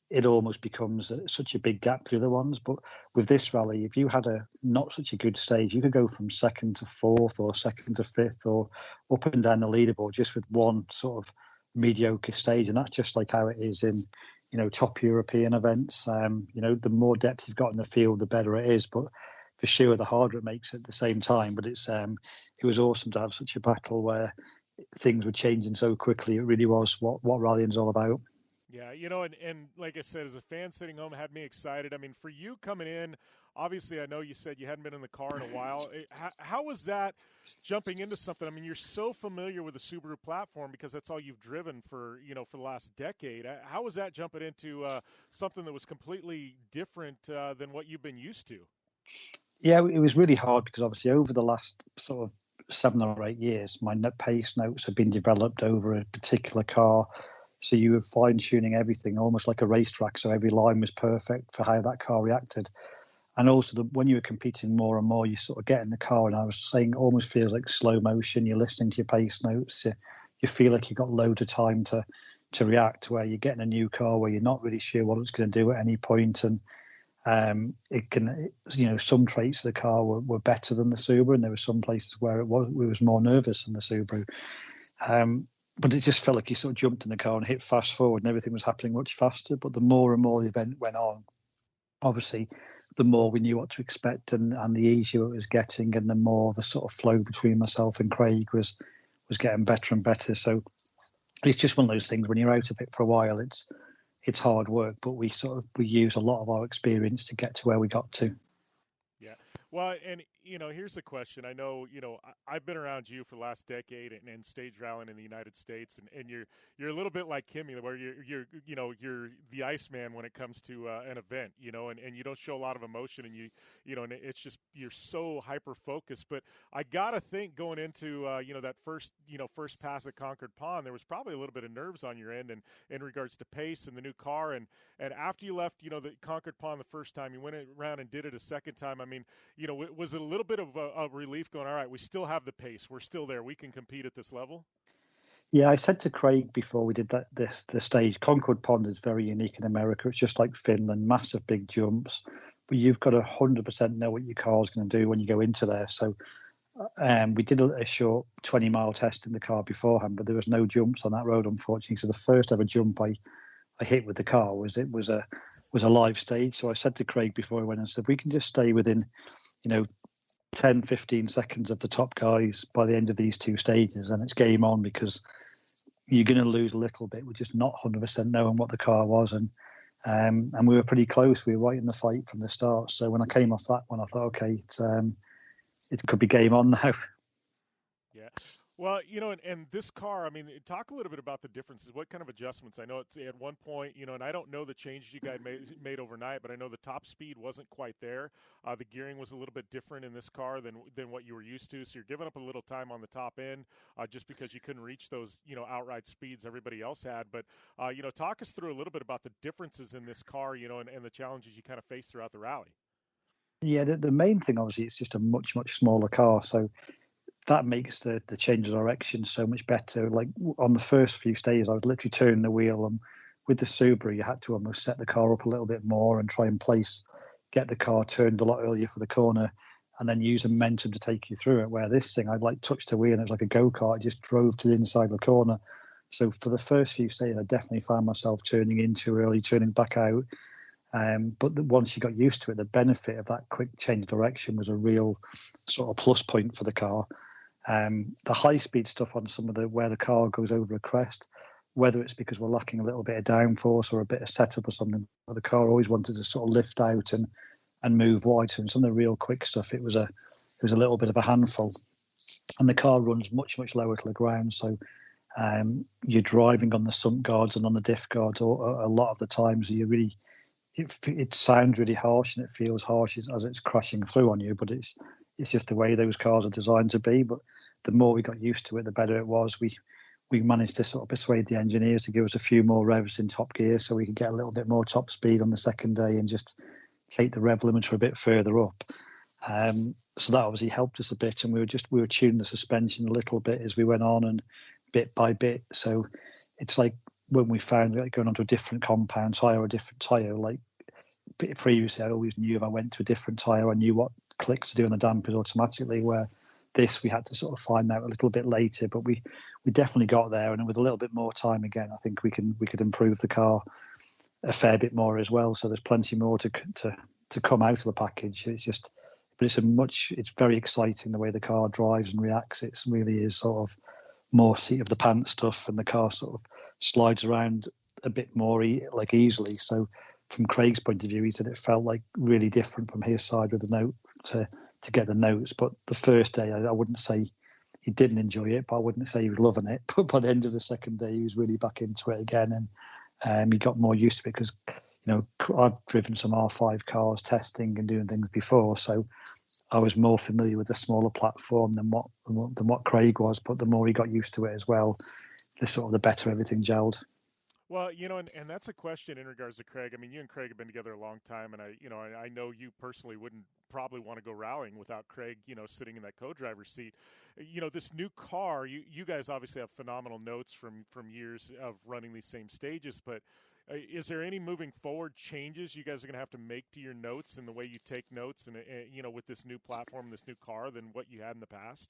it almost becomes such a big gap to the other ones. But with this rally, if you had not such a good stage, you could go from 2nd to 4th or 2nd to 5th or up and down the leaderboard just with one sort of mediocre stage. And that's just like how it is in top European events. The more depth you've got in the field, the better it is. But for sure, the harder it makes it at the same time. But it was awesome to have such a battle where things were changing so quickly. It really was what rallying's all about. Yeah, and like I said, as a fan sitting home, it had me excited. I mean, for you coming in, obviously, I know you said you hadn't been in the car in a while. How was that jumping into something? I mean, you're so familiar with the Subaru platform because that's all you've driven for the last decade. How was that jumping into something that was completely different than what you've been used to? Yeah, it was really hard because obviously over the last sort of 7 or 8 years, my pace notes have been developed over a particular car. So you were fine-tuning everything, almost like a racetrack. So every line was perfect for how that car reacted. And also, when you were competing more and more, you sort of get in the car, and I was saying, it almost feels like slow motion. You're listening to your pace notes. You feel like you've got loads of time to react, where you're getting a new car where you're not really sure what it's going to do at any point. And It can, some traits of the car were better than the Subaru, and there were some places where it was more nervous than the Subaru. But it just felt like you sort of jumped in the car and hit fast forward, and everything was happening much faster. But the more and more the event went on, obviously, the more we knew what to expect, and the easier it was getting, and the more the sort of flow between myself and Craig was getting better and better. So it's just one of those things when you're out of it for a while, it's hard work, but we use a lot of our experience to get to where we got to. Yeah. Well, and here's the question. I know, I've been around you for the last decade and stage rallying in the United States, and you're a little bit like Kimmy, where you're the Iceman when it comes to an event, and you don't show a lot of emotion, and and it's just you're so hyper focused. But I gotta think going into that first pass at Concord Pond, there was probably a little bit of nerves on your end, and in regards to pace and the new car, and after you left the Concord Pond the first time, you went around and did it a second time. I mean, was it a little bit of a relief going, all right, we still have the pace, we're still there, we can compete at this level? Yeah, I said to Craig before we did the stage, Concord Pond is very unique in America. It's just like Finland, massive big jumps, but you've got to 100% know what your car's going to do when you go into there. So we did a short 20-mile test in the car beforehand, but there was no jumps on that road, unfortunately. So the first ever jump I hit with the car was a live stage. So I said to Craig before I went, I said, we can just stay within 10, 15 seconds of the top guys by the end of these two stages, and it's game on, because you're going to lose a little bit with just not 100% knowing what the car was. And we were pretty close. We were right in the fight from the start. So when I came off that one, I thought, okay, it could be game on now. Yeah. Well, and this car, I mean, talk a little bit about the differences. What kind of adjustments? I know it's at one point, and I don't know the changes you guys made overnight, but I know the top speed wasn't quite there. The gearing was a little bit different in this car than what you were used to. So you're giving up a little time on the top end just because you couldn't reach those, outright speeds everybody else had. But, talk us through a little bit about the differences in this car, and the challenges you kind of faced throughout the rally. Yeah, the main thing, obviously, it's just a much, much smaller car. So that makes the change of direction so much better. Like on the first few stages, I was literally turning the wheel, and with the Subaru, you had to almost set the car up a little bit more and try and get the car turned a lot earlier for the corner, and then use momentum to take you through it. Where this thing, I'd touched the wheel, and it was like a go-kart. I just drove to the inside of the corner. So for the first few stages, I definitely found myself turning in too early, turning back out. But once you got used to it, the benefit of that quick change of direction was a real sort of plus point for the car. The high-speed stuff on some of where the car goes over a crest, whether it's because we're lacking a little bit of downforce or a bit of setup or something, but the car always wanted to sort of lift out and move wide. So in some of the real quick stuff, it was a little bit of a handful. And the car runs much, much lower to the ground. So you're driving on the sump guards and on the diff guards a lot of the times. It sounds really harsh and it feels harsh as it's crashing through on you, but it's just the way those cars are designed to be. But the more we got used to it, the better it was. We managed to sort of persuade the engineers to give us a few more revs in top gear so we could get a little bit more top speed on the second day and just take the rev limiter a bit further up. So that obviously helped us a bit, and we were tuning the suspension a little bit as we went on and bit by bit. So it's like when we found going onto a different compound tyre or a different tyre, like previously I always knew if I went to a different tyre, I knew what clicks to do on the dampers automatically, where this we had to sort of find out a little bit later. But we definitely got there, and with a little bit more time again, I think we could improve the car a fair bit more as well. So there's plenty more to come out of the package. It's very exciting the way the car drives and reacts. It really is sort of more seat of the pants stuff, and the car sort of slides around a bit more easily. So from Craig's point of view, he said it felt like really different from his side with the note to get the notes. But the first day, I wouldn't say he didn't enjoy it, but I wouldn't say he was loving it. But by the end of the second day, he was really back into it again, and he got more used to it because, I've driven some R5 cars testing and doing things before, so I was more familiar with the smaller platform than what Craig was. But the more he got used to it as well, the better everything gelled. Well, and that's a question in regards to Craig. I mean, you and Craig have been together a long time, and I know you personally wouldn't probably want to go rallying without Craig, sitting in that co-driver's seat. This new car, you guys obviously have phenomenal notes from years of running these same stages, but is there any moving forward changes you guys are going to have to make to your notes and the way you take notes and with this new platform, this new car than what you had in the past?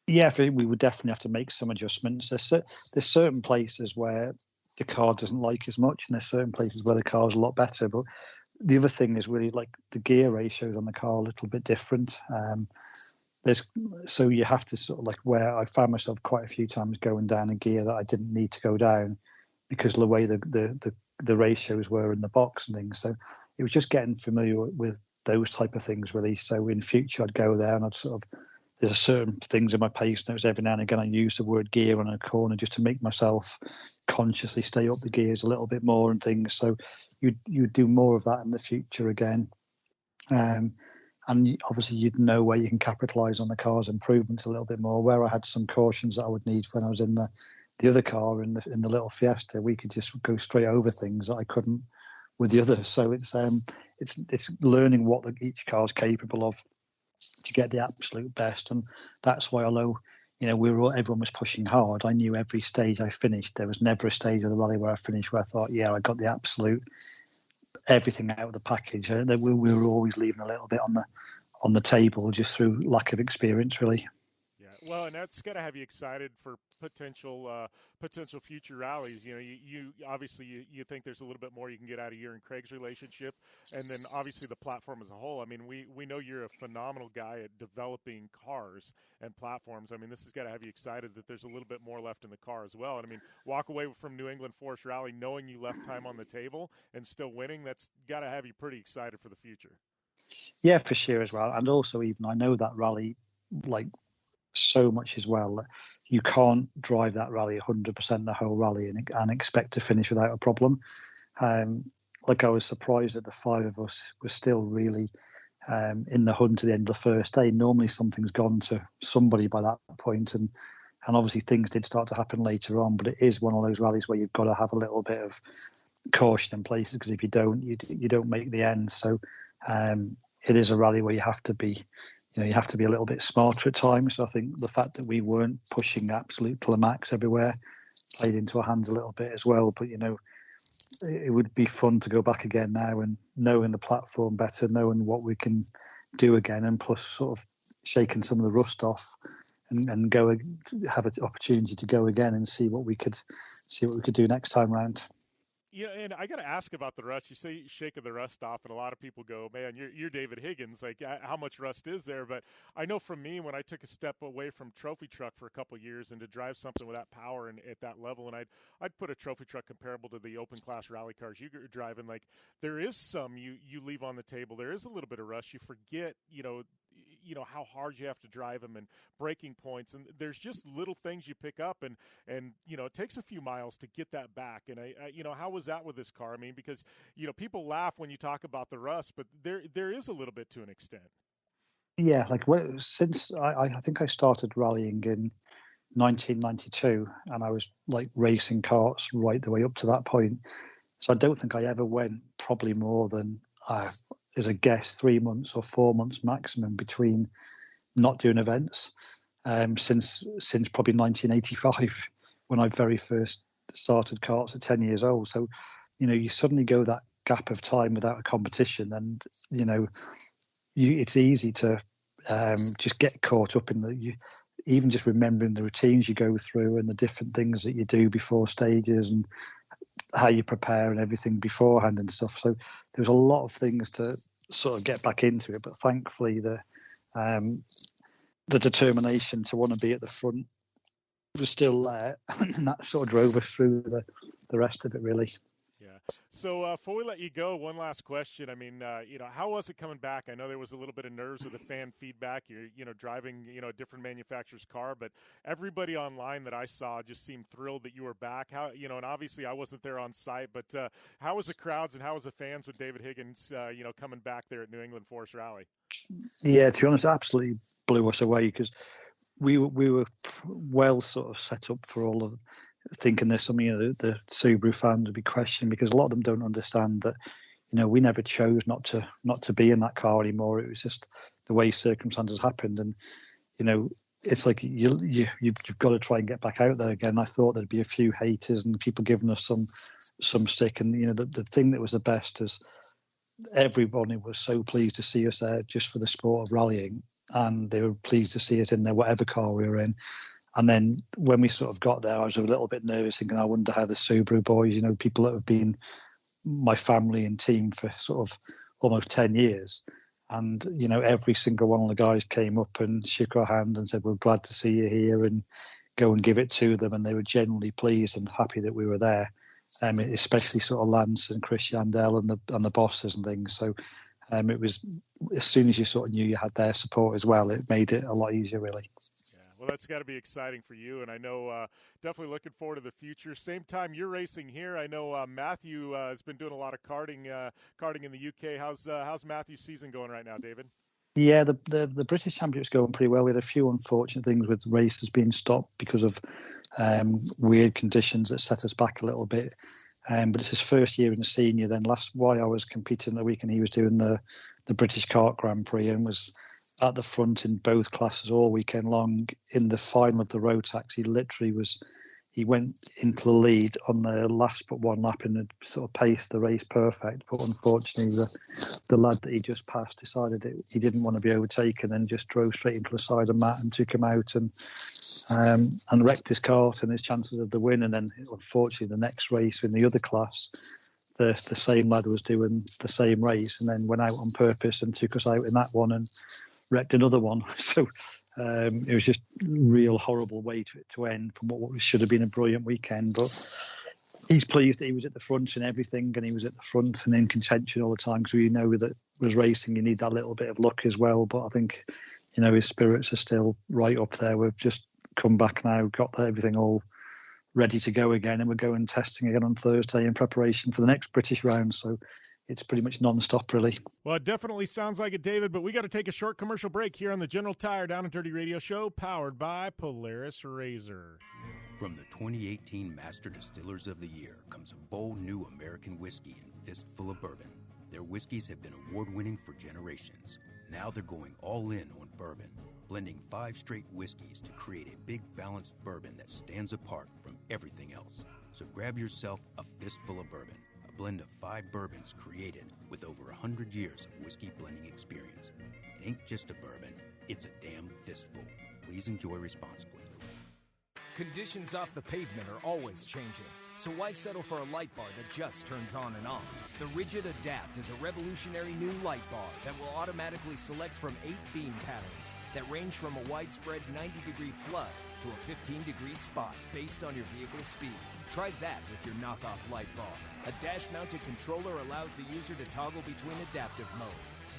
Yeah, we would definitely have to make some adjustments. There's certain places where the car doesn't like as much, and there's certain places where the car's a lot better. But the other thing is really like the gear ratios on the car are a little bit different. So you have to sort of like where I found myself quite a few times going down a gear that I didn't need to go down because of the way the ratios were in the box and things. So it was just getting familiar with those type of things really. So in future I'd go there and I'd sort of, there's certain things in my pace notes every now and again I use the word gear on a corner just to make myself consciously stay up the gears a little bit more and things. So you do more of that in the future again. And obviously you'd know where you can capitalise on the car's improvements a little bit more. Where I had some cautions that I would need when I was in the other car in the little Fiesta, we could just go straight over things that I couldn't with the others. So it's learning what each car's capable of to get the absolute best. And that's why, although everyone was pushing hard, I knew every stage I finished. There was never a stage of the rally where I finished where I thought, yeah, I got the absolute everything out of the package. We were always leaving a little bit on the table just through lack of experience, really. Yeah, well, and that's got to have you excited for potential future rallies. You obviously you think there's a little bit more you can get out of your and Craig's relationship, and then obviously the platform as a whole. I mean, we know you're a phenomenal guy at developing cars and platforms. I mean, this has got to have you excited that there's a little bit more left in the car as well. And I mean, walk away from New England Forest Rally knowing you left time on the table and still winning. That's got to have you pretty excited for the future. Yeah, for sure as well. And also, even I know that rally like so much as well. You can't drive that rally 100% the whole rally and expect to finish without a problem. Like I was surprised that the five of us were still really in the hunt at the end of the first day. Normally something's gone to somebody by that point, and obviously things did start to happen later on, but it is one of those rallies where you've got to have a little bit of caution in places, because if you don't, you don't make the end. So it is a rally where you have to be you have to be a little bit smarter at times. So I think the fact that we weren't pushing absolute to the max everywhere played into our hands a little bit as well. But, it would be fun to go back again now and knowing the platform better, knowing what we can do again, and plus sort of shaking some of the rust off and go have an opportunity to go again and see what we could do next time round. And I got to ask about the rust. You say shaking the rust off, and a lot of people go, man, you're David Higgins. Like, how much rust is there? But I know from me, when I took a step away from trophy truck for a couple of years and to drive something with that power and at that level, and I'd put a trophy truck comparable to the open class rally cars you're driving. Like, there is some you leave on the table. There is a little bit of rust. You forget, how hard you have to drive them and braking points, and there's just little things you pick up, and it takes a few miles to get that back. And I how was that with this car? I mean, because people laugh when you talk about the rust, but there is a little bit to an extent. Yeah, like since I think I started rallying in 1992, and I was like racing karts right the way up to that point. So I don't think I ever went probably more than as a guess 3 months or 4 months maximum between not doing events since probably 1985 when I very first started karts at 10 years old. So you suddenly go that gap of time without a competition, and it's easy to just get caught up in even just remembering the routines you go through and the different things that you do before stages and how you prepare and everything beforehand and stuff. So there's a lot of things to sort of get back into it, but thankfully the determination to want to be at the front was still there, and that sort of drove us through the rest of it, really. Yeah. So before we let you go, one last question. I mean, how was it coming back? I know there was a little bit of nerves with the fan feedback. You're driving, a different manufacturer's car, but everybody online that I saw just seemed thrilled that you were back. How, and obviously I wasn't there on site, but how was the crowds and how was the fans with David Higgins, coming back there at New England Forest Rally? Yeah, to be honest, it absolutely blew us away because we were well sort of set up for all of thinking there's some, the Subaru fans would be questioning, because a lot of them don't understand that, we never chose not to be in that car anymore. It was just the way circumstances happened, and it's like you've got to try and get back out there again. I thought there'd be a few haters and people giving us some stick, and the thing that was the best is everybody was so pleased to see us there just for the sport of rallying, and they were pleased to see us in there, whatever car we were in. And then when we sort of got there, I was a little bit nervous, thinking, I wonder how the Subaru boys, people that have been my family and team for sort of almost 10 years. And, every single one of the guys came up and shook our hand and said, we're glad to see you here, and go and give it to them. And they were genuinely pleased and happy that we were there, especially sort of Lance and Chris Yandel and the bosses and things. So it was, as soon as you sort of knew you had their support as well, it made it a lot easier, really. Yeah, well, that's got to be exciting for you, and I know definitely looking forward to the future. Same time you're racing here, I know Matthew has been doing a lot of karting in the UK. How's Matthew's season going right now, David? Yeah, the British Championship's going pretty well. We had a few unfortunate things with races being stopped because of weird conditions that set us back a little bit. But it's his first year in the senior. Then why I was competing the weekend, he was doing the British Kart Grand Prix and was at the front in both classes all weekend long. In the final of the road tax, he went into the lead on the last but one lap and had sort of paced the race perfect. But unfortunately, the lad that he just passed decided he didn't want to be overtaken and just drove straight into the side of Matt and took him out and wrecked his kart and his chances of the win. And then, unfortunately, the next race in the other class, the same lad was doing the same race and then went out on purpose and took us out in that one and wrecked another one. So it was just a real horrible way to end from what should have been a brilliant weekend. But he's pleased that he was at the front and everything, and he was at the front and in contention all the time, because we know that with racing you need that little bit of luck as well. But I think his spirits are still right up there. We've just come back now, got everything all ready to go again, and we're going testing again on Thursday in preparation for the next British round. So it's pretty much non-stop, really. Well, it definitely sounds like it, David, but we got to take a short commercial break here on the General Tire Down and Dirty Radio Show, powered by Polaris RZR. From the 2018 Master Distillers of the Year comes a bold new American whiskey and fistful of bourbon. Their whiskeys have been award-winning for generations. Now they're going all in on bourbon, blending 5 straight whiskeys to create a big balanced bourbon that stands apart from everything else. So grab yourself a fistful of bourbon, a blend of 5 bourbons created with over 100 years of whiskey blending experience. It ain't just a bourbon, it's a damn fistful. Please enjoy responsibly. Conditions off the pavement are always changing, so why settle for a light bar that just turns on and off? The Rigid Adapt is a revolutionary new light bar that will automatically select from 8 beam patterns that range from a widespread 90-degree flood to a 15-degree spot based on your vehicle's speed. Try that with your knockoff light bar. A dash-mounted controller allows the user to toggle between adaptive mode,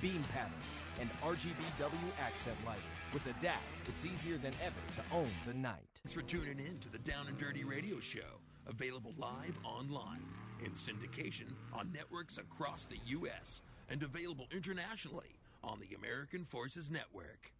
beam patterns, and RGBW accent lighting. With Adapt, it's easier than ever to own the night. Thanks for tuning in to the Down and Dirty Radio Show, available live online, in syndication on networks across the U.S., and available internationally on the American Forces Network.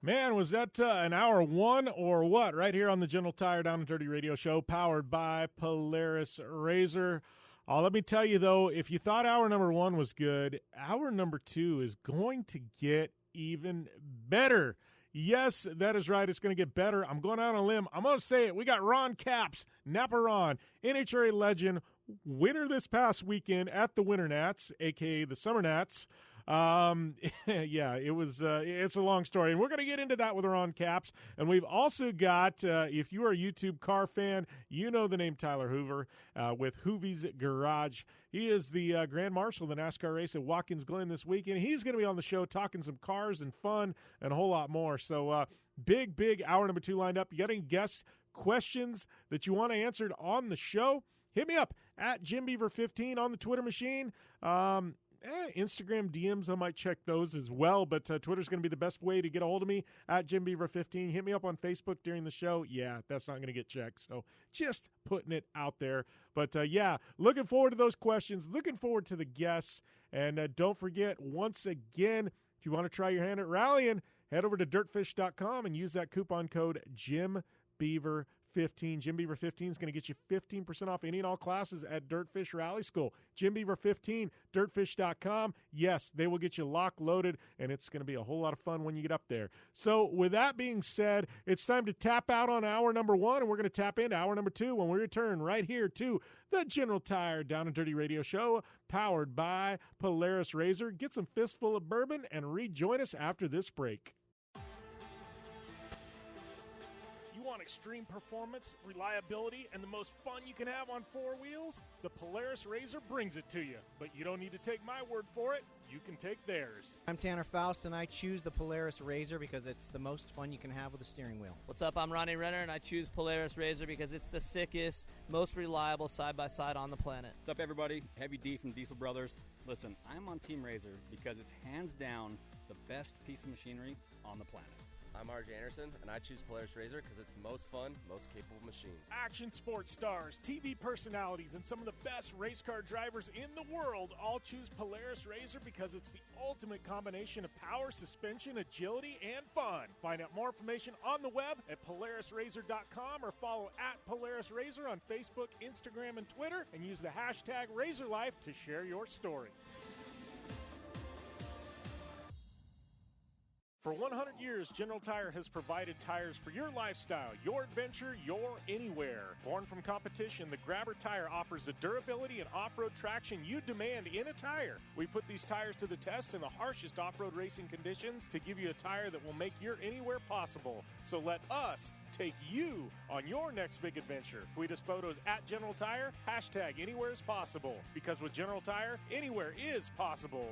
Man, was that an hour one or what? Right here on the General Tire Down and Dirty Radio Show, powered by Polaris RZR. Let me tell you, though, if you thought hour number 1 was good, hour number 2 is going to get even better. Yes, that is right. It's going to get better. I'm going out on a limb. I'm going to say it. We got Ron Capps, Napa Ron, NHRA legend, winner this past weekend at the Winter Nats, a.k.a. the Summer Nats. Yeah, it's a long story, and we're going to get into that with Ron Capps. And we've also got, if you are a YouTube car fan, you know the name Tyler Hoover with Hoovy's Garage. He is the Grand Marshal of the NASCAR race at Watkins Glen this weekend. He's going to be on the show talking some cars and fun and a whole lot more. So big hour number 2 lined up. You got any guest questions that you want answered on the show? Hit me up at JimBeaver15 on the Twitter machine. Instagram DMs, I might check those as well, but Twitter's going to be the best way to get a hold of me, at JimBeaver15. Hit me up on Facebook during the show. Yeah, that's not going to get checked, so just putting it out there. But, yeah, looking forward to those questions, looking forward to the guests, and don't forget, once again, if you want to try your hand at rallying, head over to dirtfish.com and use that coupon code JimBeaver15. 15. Jim Beaver 15 is going to get you 15% off any and all classes at Dirtfish Rally School. Jim Beaver 15, dirtfish.com. Yes, they will get you locked, loaded, and it's going to be a whole lot of fun when you get up there. So with that being said, it's time to tap out on hour number 1, and we're going to tap into hour number 2 when we return right here to the General Tire Down and Dirty Radio Show, powered by Polaris RZR. Get some fistful of bourbon and rejoin us after this break. You want extreme performance, reliability, and the most fun you can have on four wheels? The Polaris RZR brings it to you. But you don't need to take my word for it. You can take theirs. I'm Tanner Faust, and I choose the Polaris RZR because it's the most fun you can have with a steering wheel. What's up? I'm Ronnie Renner, and I choose Polaris RZR because it's the sickest, most reliable side-by-side on the planet. What's up, everybody? Heavy D from Diesel Brothers. Listen, I'm on Team RZR because it's hands down the best piece of machinery on the planet. I'm RJ Anderson, and I choose Polaris RZR because it's the most fun, most capable machine. Action sports stars, TV personalities, and some of the best race car drivers in the world all choose Polaris RZR because it's the ultimate combination of power, suspension, agility, and fun. Find out more information on the web at PolarisRZR.com or follow at Polaris RZR on Facebook, Instagram, and Twitter, and use the hashtag RazorLife to share your story. For 100 years, General Tire has provided tires for your lifestyle, your adventure, your anywhere. Born from competition, the Grabber tire offers the durability and off-road traction you demand in a tire. We put these tires to the test in the harshest off-road racing conditions to give you a tire that will make your anywhere possible. So let us take you on your next big adventure. Tweet us photos at General Tire, hashtag anywhere is possible. Because with General Tire, anywhere is possible.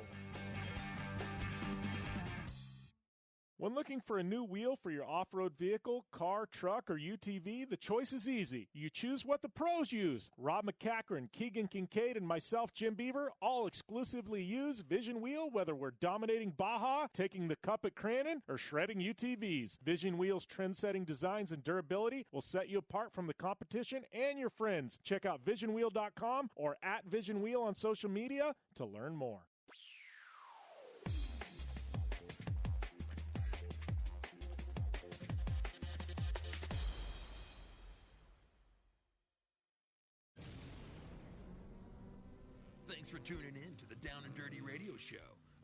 When looking for a new wheel for your off-road vehicle, car, truck, or UTV, the choice is easy. You choose what the pros use. Rob McCachran, Keegan Kincaid, and myself, Jim Beaver, all exclusively use Vision Wheel, whether we're dominating Baja, taking the cup at Crandon, or shredding UTVs. Vision Wheel's trend-setting designs and durability will set you apart from the competition and your friends. Check out VisionWheel.com or at Vision Wheel on social media to learn more. Thanks for tuning in to the Down and Dirty Radio Show,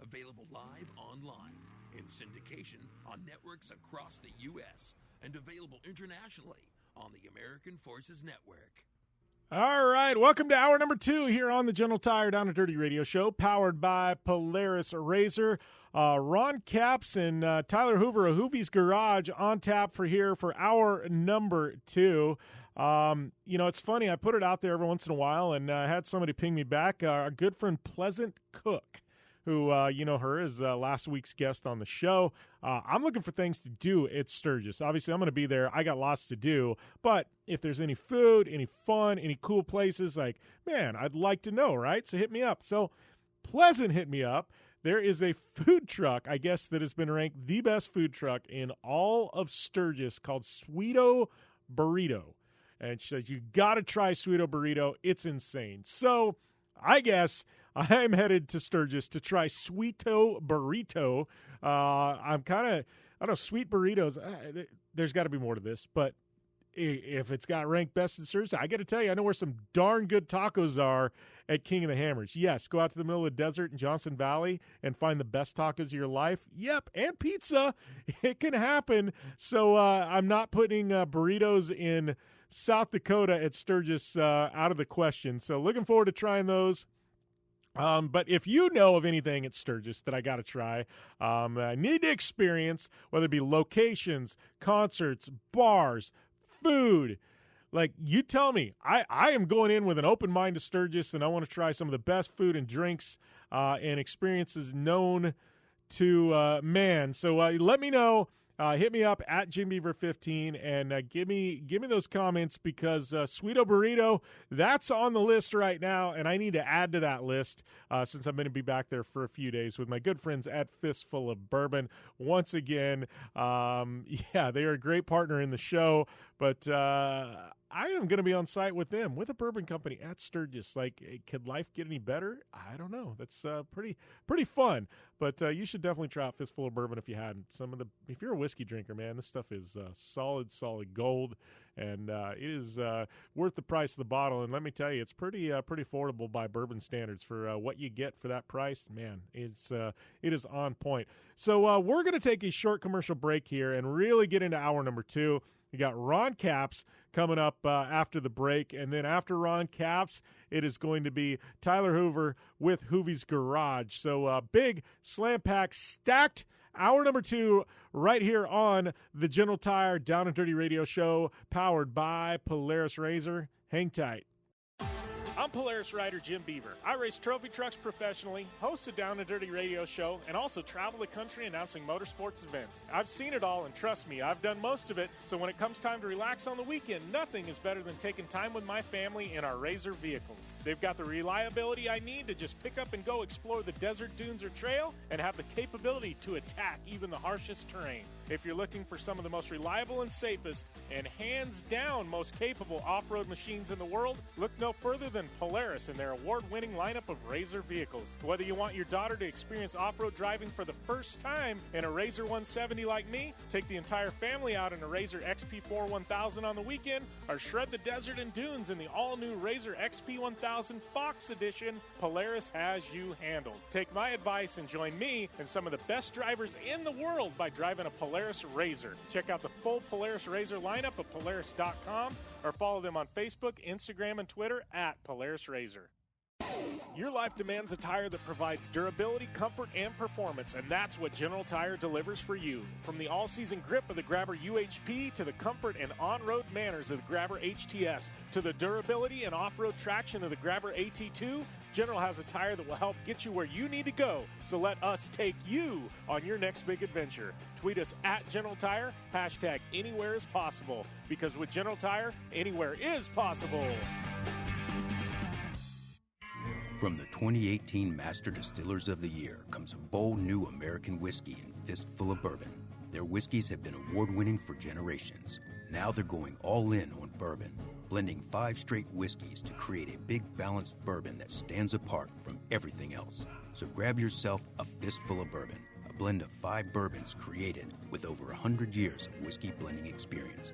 available live online, in syndication on networks across the U.S., and available internationally on the American Forces Network. All right, welcome to hour number 2 here on the General Tire Down and Dirty Radio Show, powered by Polaris RZR. Ron Capps and Tyler Hoover of Hoovy's Garage on tap for hour number 2. It's funny, I put it out there every once in a while, and I had somebody ping me back. Our good friend Pleasant Cook, who, her, is last week's guest on the show. I'm looking for things to do at Sturgis. Obviously, I'm going to be there. I got lots to do. But if there's any food, any fun, any cool places, man, I'd like to know, right? So hit me up. So Pleasant hit me up. There is a food truck, I guess, that has been ranked the best food truck in all of Sturgis called Sweeto Burrito. And she says, you got to try Sweeto Burrito. It's insane. So I guess I'm headed to Sturgis to try Sweeto Burrito. I don't know, sweet burritos. There's got to be more to this. But if it's got ranked best in Sturgis, I got to tell you, I know where some darn good tacos are at King of the Hammers. Yes, go out to the middle of the desert in Johnson Valley and find the best tacos of your life. Yep, and pizza. It can happen. So I'm not putting burritos in South Dakota at Sturgis out of the question. So looking forward to trying those. But if you know of anything at Sturgis that I got to try, I need to experience, whether it be locations, concerts, bars, food, you tell me. I am going in with an open mind to Sturgis, and I want to try some of the best food and drinks and experiences known to man. So let me know. Hit me up at JimBeaver15 and give me those comments because Sweeto Burrito, that's on the list right now, and I need to add to that list since I'm going to be back there for a few days with my good friends at Fistful of Bourbon. Once again, they are a great partner in the show, but I am going to be on site with them, with a bourbon company at Sturgis. Could life get any better? I don't know. That's pretty fun. But you should definitely try out Fistful of Bourbon if you hadn't. If you're a whiskey drinker, man, this stuff is solid gold. and it is worth the price of the bottle. And let me tell you, it's pretty affordable by bourbon standards for what you get for that price. Man, it is on point. So we're going to take a short commercial break here and really get into hour number 2. We got Ron Capps coming up after the break, and then after Ron Capps, it is going to be Tyler Hoover with Hoovy's Garage. So big slam pack stacked hour number 2 right here on the General Tire Down and Dirty Radio Show, powered by Polaris RZR. Hang tight. I'm Polaris rider Jim Beaver. I race trophy trucks professionally, host a Down and Dirty radio show, and also travel the country announcing motorsports events. I've seen it all, and trust me, I've done most of it, so when it comes time to relax on the weekend, nothing is better than taking time with my family in our RZR vehicles. They've got the reliability I need to just pick up and go explore the desert, dunes, or trail, and have the capability to attack even the harshest terrain. If you're looking for some of the most reliable and safest, and hands down most capable off-road machines in the world, look no further than Polaris and their award-winning lineup of RZR vehicles. Whether you want your daughter to experience off-road driving for the first time in a RZR 170 like me, take the entire family out in a RZR XP4 1000 on the weekend, or shred the desert and dunes in the all-new RZR XP 1000 Fox Edition, Polaris has you handled. Take my advice and join me and some of the best drivers in the world by driving a Polaris RZR. Check out the full Polaris RZR lineup at Polaris.com or follow them on Facebook, Instagram, and Twitter at Polaris RZR. Your life demands a tire that provides durability, comfort, and performance, and that's what General Tire delivers for you. From the all-season grip of the Grabber UHP to the comfort and on-road manners of the Grabber HTS to the durability and off-road traction of the Grabber AT2, General has a tire that will help get you where you need to go. So let us take you on your next big adventure. Tweet us at General Tire, hashtag anywhere is possible, because with General Tire, anywhere is possible. From the 2018 Master Distillers of the Year comes a bold new American whiskey and fistful of bourbon. Their whiskeys have been award-winning for generations. Now they're going all in on bourbon, blending 5 straight whiskeys to create a big balanced bourbon that stands apart from everything else. So grab yourself a fistful of bourbon, a blend of 5 bourbons created with over 100 years of whiskey blending experience.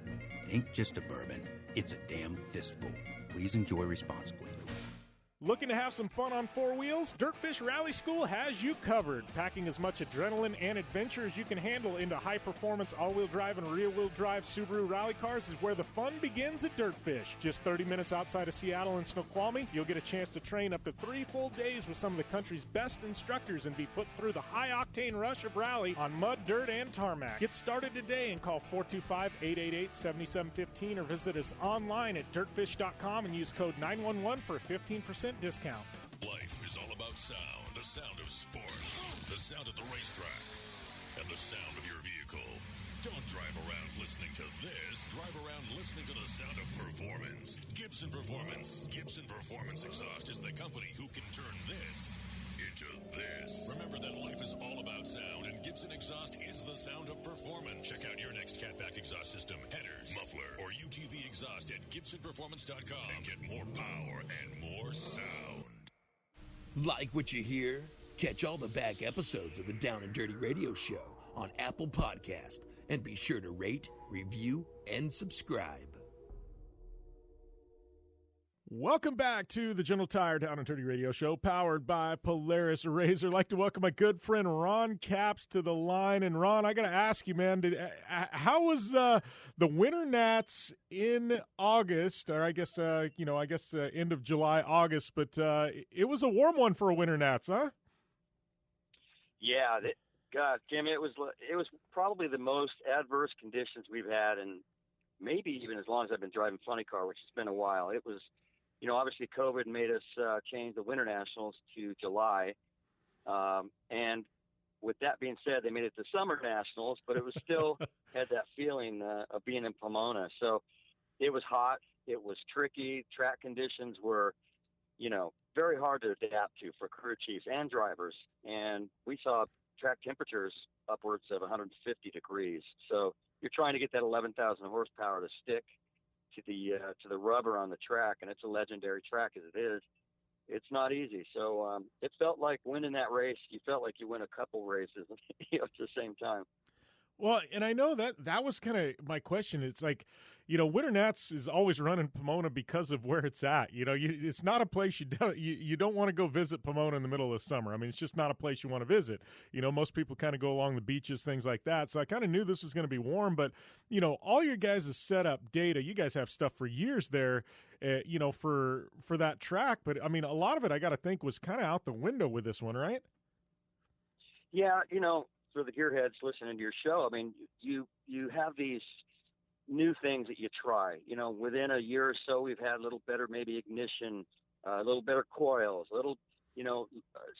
It ain't just a bourbon, it's a damn fistful. Please enjoy responsibly. Looking to have some fun on 4 wheels? Dirtfish Rally School has you covered. Packing as much adrenaline and adventure as you can handle into high-performance all-wheel drive and rear-wheel drive Subaru rally cars is where the fun begins at Dirtfish. Just 30 minutes outside of Seattle and Snoqualmie, you'll get a chance to train up to 3 full days with some of the country's best instructors and be put through the high-octane rush of rally on mud, dirt, and tarmac. Get started today and call 425-888-7715 or visit us online at dirtfish.com and use code 911 for a 15% discount. Life is all about sound, the sound of sports, the sound of the racetrack, and the sound of your vehicle. Don't drive around listening to this. Drive around listening to the sound of performance. Gibson Performance. Gibson Performance Exhaust is the company who can turn this into this. Remember that life is all about sound, and Gibson Exhaust is the sound of performance. Check out your next catback exhaust system, headers, muffler, or UTV exhaust at GibsonPerformance.com and get more power and more sound. Like what you hear? Catch all the back episodes of the Down and Dirty Radio Show on Apple Podcast, and be sure to rate, review, and subscribe. Welcome back to the General Tire Down and Dirty Radio Show, powered by Polaris RZR. I'd like to welcome my good friend Ron Capps to the line. And Ron, I got to ask you, man, how was the Winter Nats in August, or I guess end of July, August? But it was a warm one for a Winter Nats, huh? Yeah, God, Jim, it was probably the most adverse conditions we've had, and maybe even as long as I've been driving funny car, which has been a while. It was, obviously COVID made us change the Winter Nationals to July. And with that being said, they made it to Summer Nationals, but it was still had that feeling of being in Pomona. So it was hot. It was tricky. Track conditions were, very hard to adapt to for crew chiefs and drivers. And we saw track temperatures upwards of 150 degrees. So you're trying to get that 11,000 horsepower to stick to the rubber on the track, and it's a legendary track as it is. It's not easy. So it felt like winning that race. You felt like you win a couple races at the same time. Well, and I know that was kind of my question. It's like, Winter Nats is always running Pomona because of where it's at. It's not a place you don't want to go visit Pomona in the middle of the summer. I mean, it's just not a place you want to visit. Most people kind of go along the beaches, things like that. So I kind of knew this was going to be warm, but all your guys' setup data, you guys have stuff for years there, for that track. But I mean, a lot of it I got to think was kind of out the window with this one, right? Yeah, for the gearheads listening to your show, I mean, you have these new things that you try. Within a year or so, we've had a little better maybe ignition, a little better coils, a little,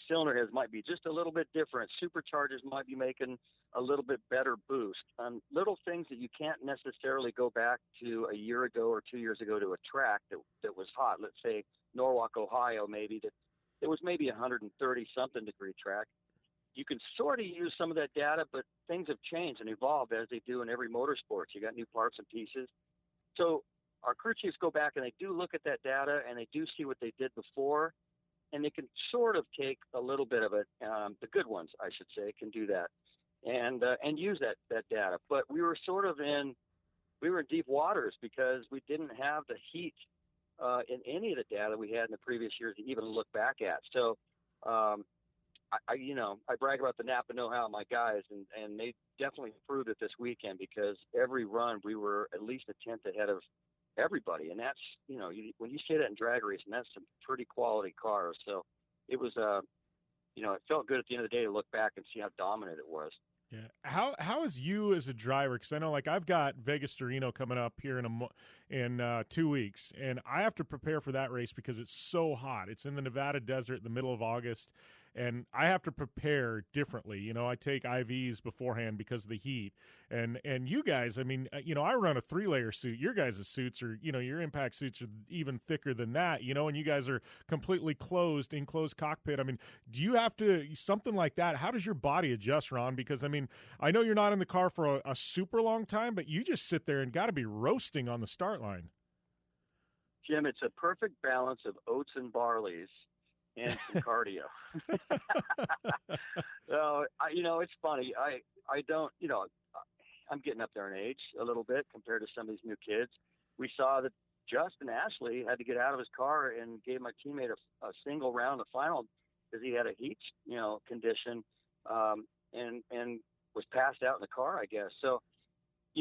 cylinder heads might be just a little bit different. Superchargers might be making a little bit better boost. Little things that you can't necessarily go back to a year ago or 2 years ago to a track that was hot. Let's say Norwalk, Ohio, maybe that was maybe 130 something degree track. You can sort of use some of that data, but things have changed and evolved as they do in every motorsport. You got new parts and pieces. So our crew chiefs go back and they do look at that data and they do see what they did before, and they can sort of take a little bit of it. The good ones, I should say, can do that and use that data. But we were in deep waters because we didn't have the heat in any of the data we had in the previous years to even look back at. So, I brag about the Napa know-how of my guys, and they definitely proved it this weekend because every run we were at least a tenth ahead of everybody. And that's, when you say that in drag racing, that's some pretty quality cars. So it was, it felt good at the end of the day to look back and see how dominant it was. Yeah. How is you as a driver? Because I know, I've got Vegas to Reno coming up here in 2 weeks, and I have to prepare for that race because it's so hot. It's in the Nevada desert in the middle of August, and I have to prepare differently. I take IVs beforehand because of the heat. And you guys, I mean, I run a 3-layer suit. Your guys' suits are, your impact suits are even thicker than that, and you guys are completely enclosed cockpit. I mean, do you have to, something like that, how does your body adjust, Ron? Because, I mean, I know you're not in the car for a super long time, but you just sit there and got to be roasting on the start line. Jim, it's a perfect balance of oats and barleys and some cardio. So, it's funny. I don't, I'm getting up there in age a little bit compared to some of these new kids. We saw that Justin Ashley had to get out of his car and gave my teammate a single round of final because he had a heat, condition, and was passed out in the car, I guess. So,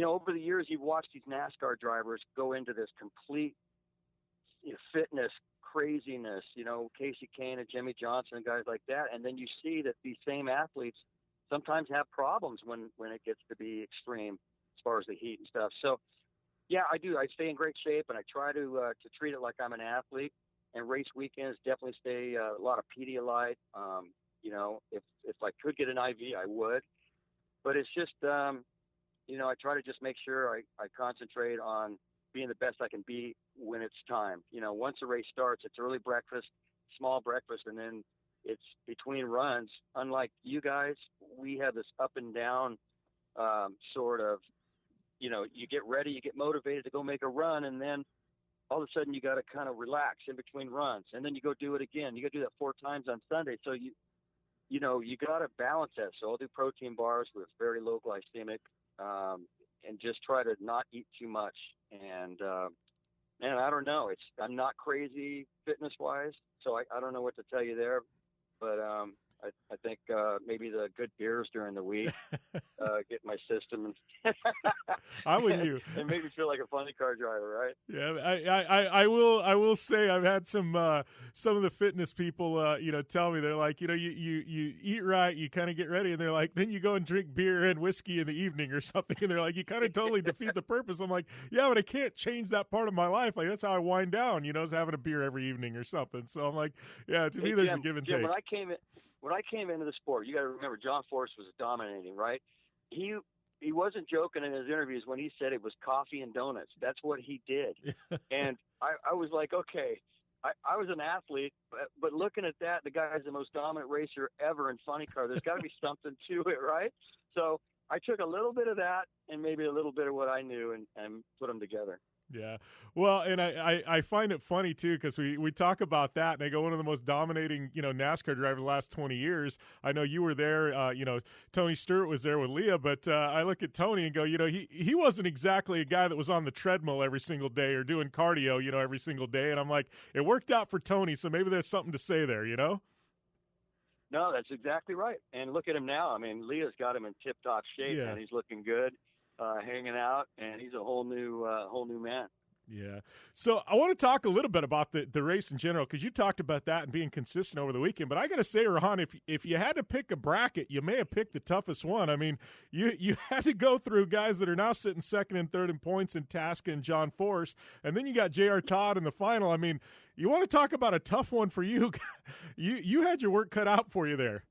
over the years, you've watched these NASCAR drivers go into this complete fitness craziness, Casey Kane and Jimmy Johnson and guys like that. And then you see that these same athletes sometimes have problems when it gets to be extreme as far as the heat and stuff. So, yeah, I do. I stay in great shape, and I try to treat it like I'm an athlete. And race weekends definitely stay a lot of Pedialyte. If I could get an IV, I would. But it's just, I try to just make sure I concentrate on being the best I can be when it's time. Once the race starts, it's early breakfast, small breakfast, and then it's between runs. Unlike you guys, we have this up and down sort of, you get ready, you get motivated to go make a run, and then all of a sudden you got to kind of relax in between runs, and then you go do it again. You got to do that 4 times on Sunday. So you got to balance that. So I'll do protein bars with very low glycemic, and just try to not eat too much. And I don't know. I'm not crazy fitness wise, so I don't know what to tell you there. But I think maybe the good beers during the week get my system. I'm with you. And make me feel like a funny car driver, right? Yeah, I will say I've had some of the fitness people, tell me they're like, you eat right, you kind of get ready, and they're like, then you go and drink beer and whiskey in the evening or something, and they're like, you kind of totally defeat the purpose. I'm like, yeah, but I can't change that part of my life. Like that's how I wind down, is having a beer every evening or something. So I'm like, yeah, to me, there's a give and take. When I came into the sport, you got to remember John Force was dominating, right? He wasn't joking in his interviews when he said it was coffee and donuts. That's what he did. And I was like, okay, I was an athlete, but looking at that, the guy's the most dominant racer ever in funny car. There's got to be something to it, right? So I took a little bit of that and maybe a little bit of what I knew and put them together. Yeah. Well, and I find it funny, too, because we talk about that, and I go, one of the most dominating, NASCAR drivers the last 20 years. I know you were there, Tony Stewart was there with Leah, but I look at Tony and go, he wasn't exactly a guy that was on the treadmill every single day or doing cardio, every single day. And I'm like, it worked out for Tony, so maybe there's something to say there, No, that's exactly right. And look at him now. I mean, Leah's got him in tip-top shape, and he's looking good, hanging out, and he's a whole new man. Yeah. So I want to talk a little bit about the race in general, because you talked about that and being consistent over the weekend. But I got to say, Rohan, if you had to pick a bracket, you may have picked the toughest one. I mean, you had to go through guys that are now sitting second and third in points in Tasca and John Force, and then you got J.R. Todd in the final. I mean, you want to talk about a tough one for you. You had your work cut out for you there.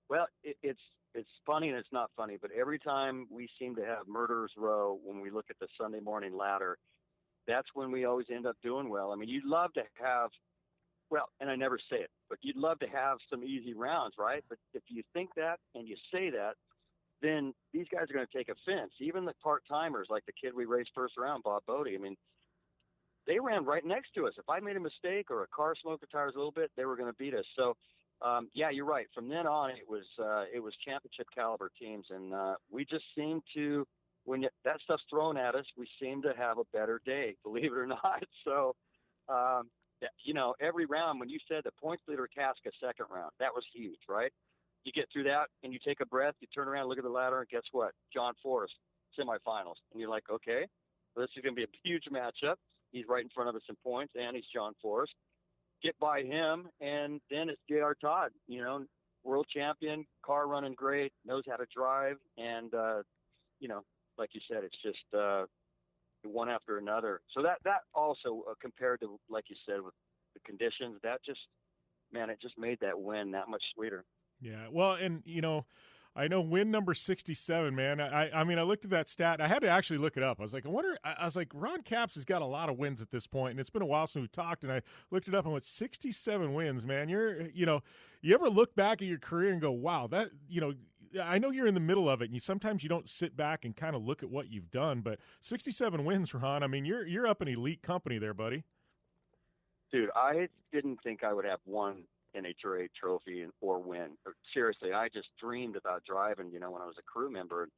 Well, it's funny and it's not funny, but every time we seem to have murderer's row when we look at the Sunday morning ladder, that's when we always end up doing well. I mean, you'd love to have, well, and I never say it, but you'd love to have some easy rounds, right? But if you think that and you say that, then these guys are going to take offense. Even the part-timers, like the kid we raced first round, Bob Bodie, I mean, they ran right next to us. If I made a mistake or a car smoked the tires a little bit, they were going to beat us. So, yeah, you're right. From then on, it was championship caliber teams, and we just seemed to, when that stuff's thrown at us, we seem to have a better day, believe it or not. So, every round, when you said the points leader Tasca second round, that was huge, right? You get through that and you take a breath, you turn around, look at the ladder, and guess what? John Forrest, semifinals. And you're like, okay, well, this is going to be a huge matchup. He's right in front of us in points, and he's John Forrest. Get by him, and then it's J.R. Todd, world champion, car running great, knows how to drive, and, like you said, it's just one after another. So that also, compared to, like you said, with the conditions, that just, man, it just made that win that much sweeter. Yeah, well, and, I know win number 67, man. I mean, I looked at that stat. I had to actually look it up. I was like, Ron Capps has got a lot of wins at this point, and it's been a while since we talked, and I looked it up and went 67 wins, man. You ever look back at your career and go, wow, that, I know you're in the middle of it, and sometimes you don't sit back and kind of look at what you've done, but 67 wins, Ron. I mean, you're up in elite company there, buddy. Dude, I didn't think I would have one NHRA trophy or win. Seriously, I just dreamed about driving, when I was a crew member.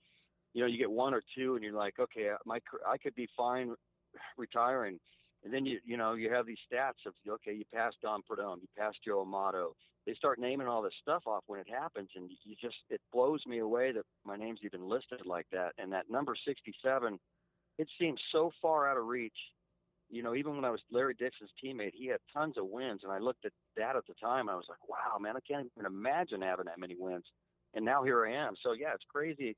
You get one or two and you're like, okay, I could be fine retiring. And then you have these stats of, okay, you passed Don Perdone, you passed Joe Amato. They start naming all this stuff off when it happens, and it blows me away that my name's even listed like that. And that number 67, it seems so far out of reach. Even when I was Larry Dixon's teammate, he had tons of wins, and I looked at that at the time, and I was like, wow, man, I can't even imagine having that many wins. And now here I am. So, yeah, it's crazy.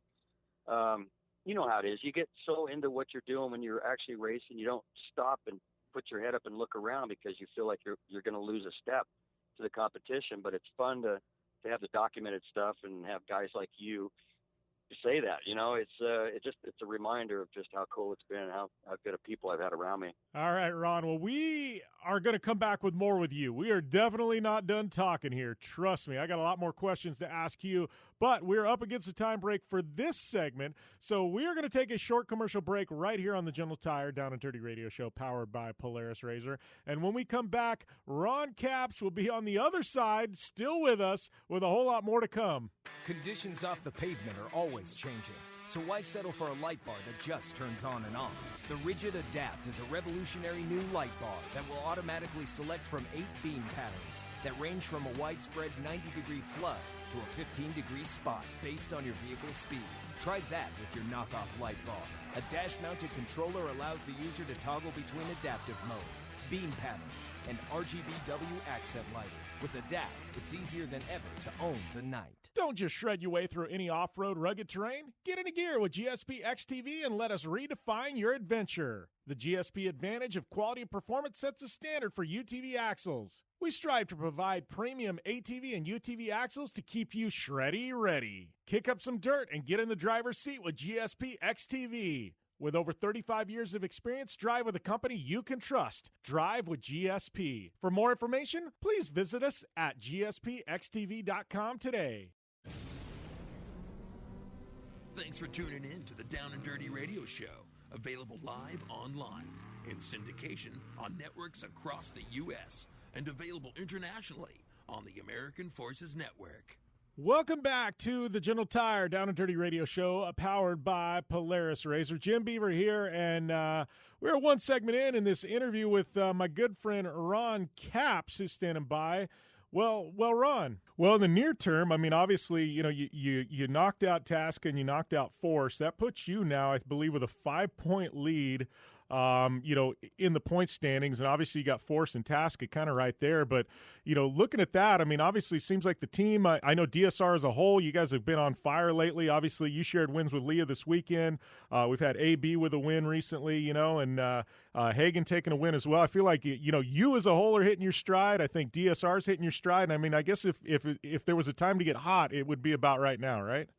You know how it is. You get so into what you're doing when you're actually racing, you don't stop and put your head up and look around because you feel like you're going to lose a step to the competition. But it's fun to have the documented stuff and have guys like you say that, it's a reminder of just how cool it's been and how good of people I've had around me. All right, Ron. Well, we are going to come back with more with you. We are definitely not done talking here. Trust me. I got a lot more questions to ask you, but we're up against the time break for this segment. So we are going to take a short commercial break right here on the General Tire Down and Dirty Radio Show powered by Polaris RZR. And when we come back, Ron Capps will be on the other side, still with us, with a whole lot more to come. Conditions off the pavement are always changing, so why settle for a light bar that just turns on and off? The Rigid Adapt is a revolutionary new light bar that will automatically select from 8 beam patterns that range from a widespread 90-degree flood to a 15-degree spot based on your vehicle's speed. Try that with your knockoff light bar. A dash-mounted controller allows the user to toggle between adaptive mode, beam patterns, and RGBW accent lighting. With Adapt, it's easier than ever to own the night. Don't just shred your way through any off-road rugged terrain. Get into gear with GSP XTV and let us redefine your adventure. The GSP advantage of quality and performance sets a standard for UTV axles. We strive to provide premium ATV and UTV axles to keep you shreddy ready. Kick up some dirt and get in the driver's seat with GSP XTV. With over 35 years of experience, drive with a company you can trust. Drive with GSP. For more information, please visit us at gspxtv.com today. Thanks for tuning in to the Down and Dirty Radio Show, Available live online, in syndication on networks across the U.S., and available internationally on the American Forces Network. Welcome back to the General Tire Down and Dirty Radio Show, powered by Polaris RZR. Jim Beaver here, and we're one segment in this interview with my good friend Ron Capps, who's standing by. Well, Ron. Well, in the near term, I mean, obviously, you knocked out Task and you knocked out Force. That puts you now, I believe, with a 5-point lead, in the point standings. And obviously, you got Force and Task kind of right there. But, looking at that, I mean, obviously, seems like the team, I know DSR as a whole, you guys have been on fire lately. Obviously, you shared wins with Leah this weekend. We've had AB with a win recently, and Hagen taking a win as well. I feel like, you as a whole are hitting your stride. I think DSR's hitting your stride. And I mean, I guess if there was a time to get hot, it would be about right now, right?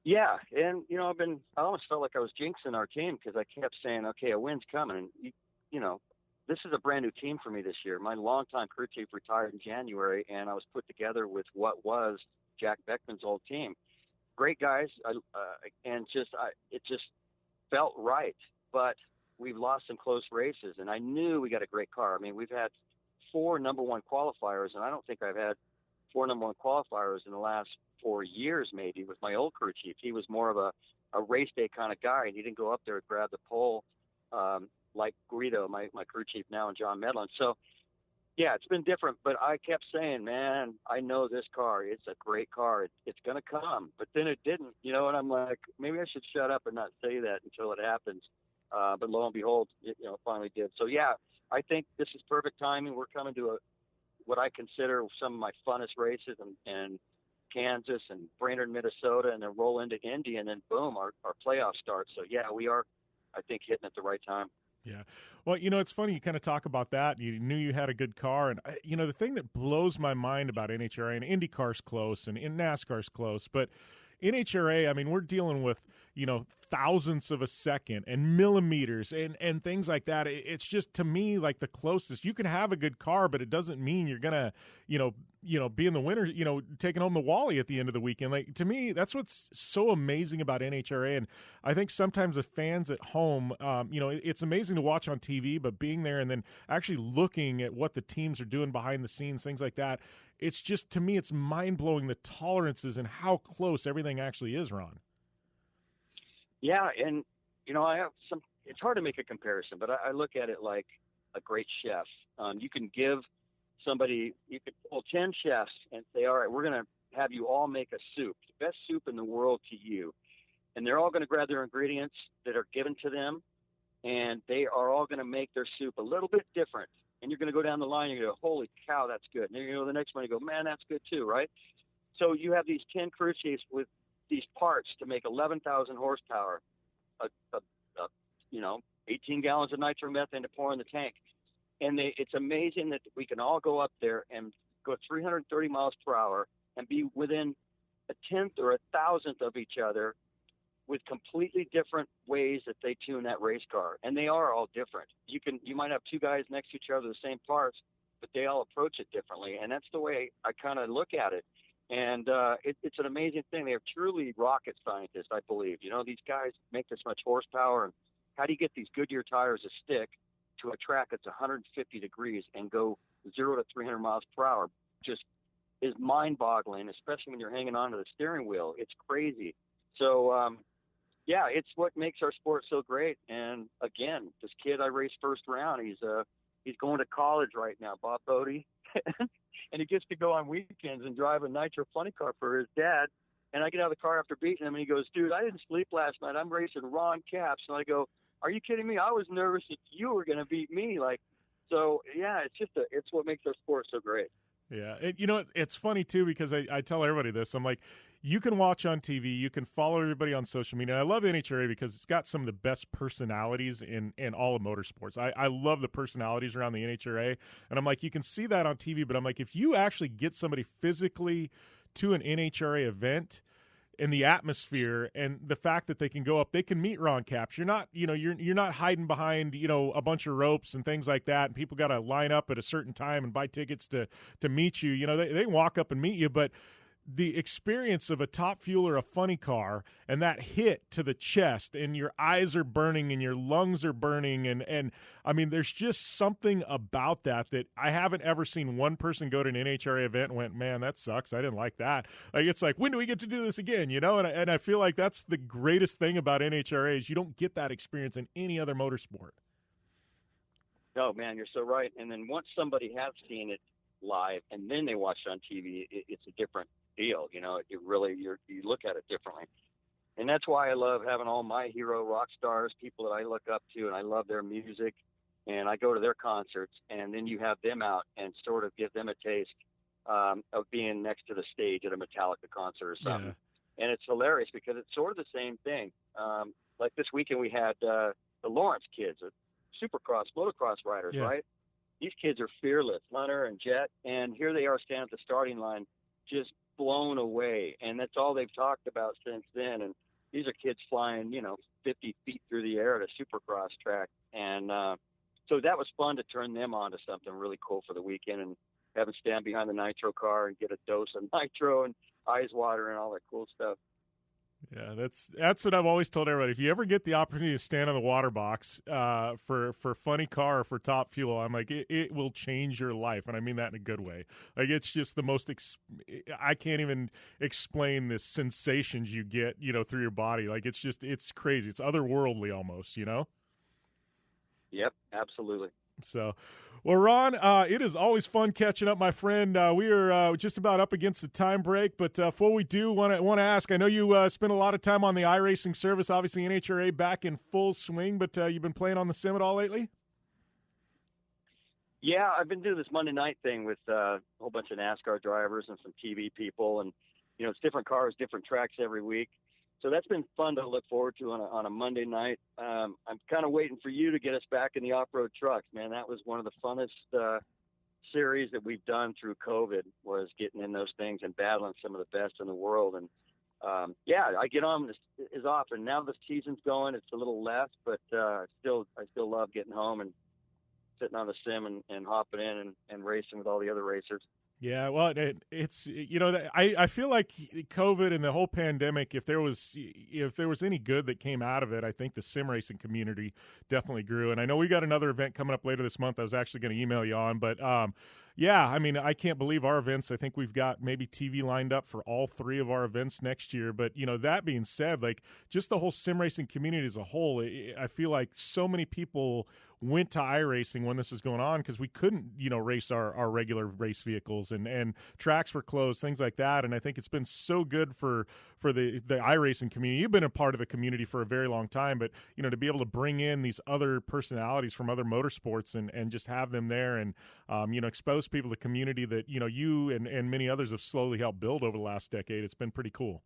Yeah, and I almost felt like I was jinxing our team because I kept saying, okay, a win's coming. This is a brand new team for me this year. My longtime crew chief retired in January, and I was put together with what was Jack Beckman's old team. Great guys, it just felt right. But we've lost some close races, and I knew we got a great car. I mean, we've had 4 number one qualifiers, and I don't think I've had 4 number one qualifiers in the last 4 years, maybe, with my old crew chief. He was more of a race day kind of guy, and he didn't go up there and grab the pole like Guido, my crew chief now, and John Medlin. So, yeah, it's been different, but I kept saying, man, I know this car. It's a great car. It's going to come. But then it didn't, and I'm like, maybe I should shut up and not say that until it happens. But lo and behold, it finally did. So, yeah, I think this is perfect timing. We're coming to what I consider some of my funnest races, and Kansas and Brainerd, Minnesota, and then roll into Indy, and then boom, our playoff starts. So yeah, we are, I think, hitting at the right time. Yeah. Well, it's funny you kind of talk about that. You knew you had a good car. And, the thing that blows my mind about NHRA, and IndyCar's close and NASCAR's close, but NHRA, I mean, we're dealing with, thousandths of a second and millimeters and things like that. It's just, to me, like the closest. You can have a good car, but it doesn't mean you're going to, be in the winner, taking home the Wally at the end of the weekend. Like, to me, that's what's so amazing about NHRA. And I think sometimes the fans at home, it's amazing to watch on TV, but being there and then actually looking at what the teams are doing behind the scenes, things like that, it's just, to me, it's mind-blowing, the tolerances and how close everything actually is, Ron. Yeah, and, I have it's hard to make a comparison, but I look at it like a great chef. You can give somebody, you could pull 10 chefs and say, all right, we're going to have you all make a soup, the best soup in the world to you. And they're all going to grab their ingredients that are given to them, and they are all going to make their soup a little bit different. And you're going to go down the line and you go, holy cow, that's good. And then you go the next one, you go, man, that's good too, right? So you have these 10 crew chiefs with these parts to make 11,000 horsepower, 18 gallons of nitromethane to pour in the tank. And it's amazing that we can all go up there and go 330 miles per hour and be within a tenth or a thousandth of each other with completely different ways that they tune that race car. And they are all different. You might have 2 guys next to each other, the same parts, but they all approach it differently. And that's the way I kind of look at it. And it's an amazing thing. They are truly rocket scientists, I believe. These guys make this much horsepower. And how do you get these Goodyear tires to stick to a track that's 150 degrees and go 0 to 300 miles per hour? Just is mind-boggling, especially when you're hanging on to the steering wheel. It's crazy. So, it's what makes our sport so great. And again, this kid I raced first round, he's going to college right now, Bob Bodie. And he gets to go on weekends and drive a nitro funny car for his dad. And I get out of the car after beating him, and he goes, dude, I didn't sleep last night. I'm racing Ron Capps. And I go, are you kidding me? I was nervous that you were going to beat me. So yeah, it's what makes our sport so great. Yeah. And, it's funny too, because I tell everybody this. I'm like, you can watch on TV, you can follow everybody on social media. And I love NHRA because it's got some of the best personalities in all of motorsports. I love the personalities around the NHRA. And I'm like, you can see that on TV, but I'm like, if you actually get somebody physically to an NHRA event, and the atmosphere and the fact that they can go up, they can meet Ron Capps. You're not, you're not hiding behind, a bunch of ropes and things like that. And people got to line up at a certain time and buy tickets to meet you. They walk up and meet you, but the experience of a Top Fuel or a funny car and that hit to the chest and your eyes are burning and your lungs are burning. And I mean, there's just something about that I haven't ever seen one person go to an NHRA event and went, man, that sucks. I didn't like that. Like, it's like, when do we get to do this again? You know? And I feel like that's the greatest thing about NHRA is you don't get that experience in any other motorsport. No, man, you're so right. And then once somebody has seen it live and then they watch it on TV, it's a different deal. You know, you look at it differently. And that's why I love having all my hero rock stars, people that I look up to, and I love their music, and I go to their concerts, and then you have them out and sort of give them a taste of being next to the stage at a Metallica concert or something. Yeah. And it's hilarious because it's sort of the same thing. Like this weekend we had the Lawrence kids, supercross, motocross riders, right? These kids are fearless, Hunter and Jet, and here they are standing at the starting line just blown away, and that's all they've talked about since then. And these are kids flying, 50 feet through the air at a supercross track, and so that was fun to turn them on to something really cool for the weekend and have them stand behind the nitro car and get a dose of nitro and ice water and all that cool stuff. Yeah, that's what I've always told everybody. If you ever get the opportunity to stand on the water box for funny car or for Top Fuel, I'm like, it will change your life, and I mean that in a good way. Like, it's just the most. I can't even explain the sensations you get, through your body. Like, it's crazy. It's otherworldly almost, Yep, absolutely. So, well, Ron, it is always fun catching up, my friend. We are just about up against the time break, but before we do, want to ask, I know you spend a lot of time on the iRacing service, obviously NHRA back in full swing, but you've been playing on the sim at all lately? Yeah, I've been doing this Monday night thing with a whole bunch of NASCAR drivers and some TV people, and, it's different cars, different tracks every week. So that's been fun to look forward to on a Monday night. I'm kind of waiting for you to get us back in the off-road trucks, man. That was one of the funnest series that we've done through COVID, was getting in those things and battling some of the best in the world. And I get on as often. Now the season's going, it's a little less, but I still love getting home and sitting on the sim and hopping in and racing with all the other racers. Yeah, well, it's I feel like COVID and the whole pandemic, if there was any good that came out of it, I think the sim racing community definitely grew. And I know we got another event coming up later this month I was actually going to email you on, but yeah, I mean, I can't believe our events. I think we've got maybe TV lined up for all 3 of our events next year. But, that being said, like, just the whole sim racing community as a whole, I feel like so many people went to iRacing when this was going on because we couldn't, race our regular race vehicles and tracks were closed, things like that. And I think it's been so good for the iRacing community. You've been a part of the community for a very long time, but, to be able to bring in these other personalities from other motorsports and just have them there and, expose people to the community that, you and many others have slowly helped build over the last decade. It's been pretty cool.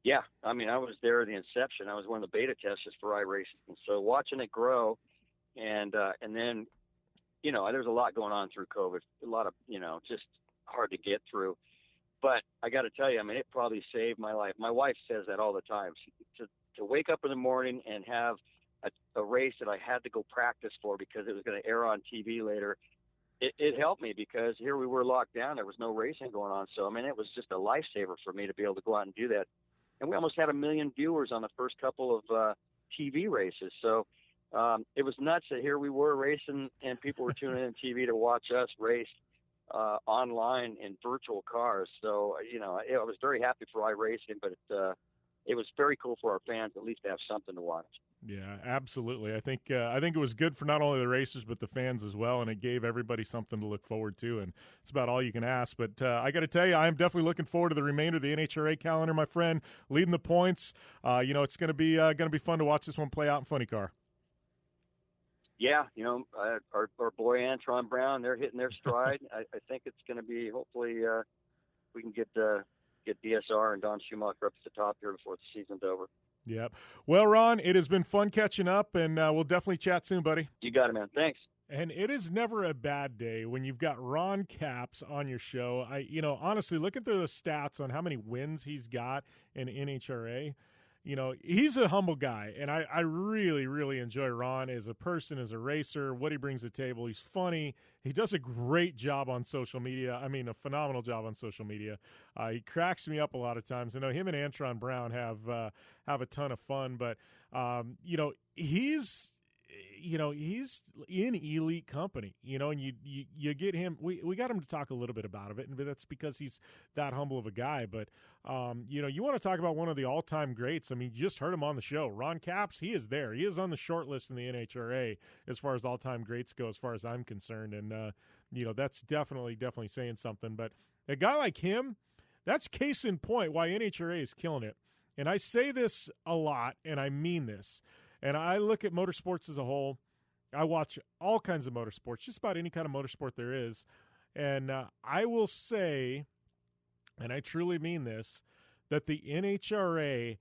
Yeah, I mean, I was there at the inception. I was one of the beta testers for iRacing, and so watching it grow, and then, there's a lot going on through COVID. A lot of, just hard to get through. But I got to tell you, I mean, it probably saved my life. My wife says that all the time. To wake up in the morning and have a race that I had to go practice for because it was going to air on TV later, it helped me because here we were locked down. There was no racing going on. So, I mean, it was just a lifesaver for me to be able to go out and do that. And we almost had 1 million viewers on the first couple of TV races. So it was nuts that here we were racing and people were tuning in TV to watch us race online in virtual cars. So, I was very happy for iRacing, but it was very cool for our fans at least to have something to watch. Yeah, absolutely. I think it was good for not only the racers but the fans as well, and it gave everybody something to look forward to, and it's about all you can ask. But I got to tell you, I'm definitely looking forward to the remainder of the NHRA calendar, my friend. Leading the points, it's going to be fun to watch this one play out in funny car. Yeah, our boy Antron Brown, they're hitting their stride. I think it's going to be hopefully we can get DSR and Don Schumacher up to the top here before the season's over. Yep. Well, Ron, it has been fun catching up, and we'll definitely chat soon, buddy. You got it, man. Thanks. And it is never a bad day when you've got Ron Capps on your show. Honestly, looking through the stats on how many wins he's got in NHRA, he's a humble guy, and I really, really enjoy Ron as a person, as a racer, what he brings to the table. He's funny. He does a great job on social media. I mean, a phenomenal job on social media. He cracks me up a lot of times. I know him and Antron Brown have a ton of fun, but he's in elite company, and you get him. We got him to talk a little bit about it, and that's because he's that humble of a guy. But you want to talk about one of the all-time greats. I mean, you just heard him on the show, Ron Capps. He is there. He is on the short list in the NHRA as far as all-time greats go, as far as I'm concerned. And that's definitely saying something. But a guy like him, that's case in point why NHRA is killing it. And I say this a lot, and I mean this. And I look at motorsports as a whole. I watch all kinds of motorsports, just about any kind of motorsport there is. And I will say, and I truly mean this, that the NHRA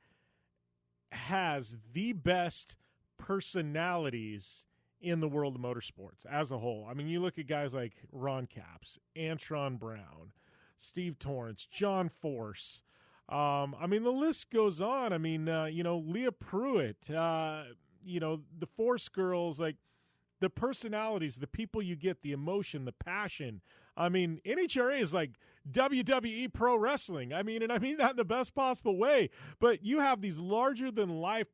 has the best personalities in the world of motorsports as a whole. I mean, you look at guys like Ron Capps, Antron Brown, Steve Torrance, John Force. I mean, the list goes on. I mean, Leah Pruitt, the Force girls, like the personalities, the people you get, the emotion, the passion. I mean, NHRA is like WWE Pro Wrestling. I mean, and I mean that in the best possible way. But you have these larger-than-life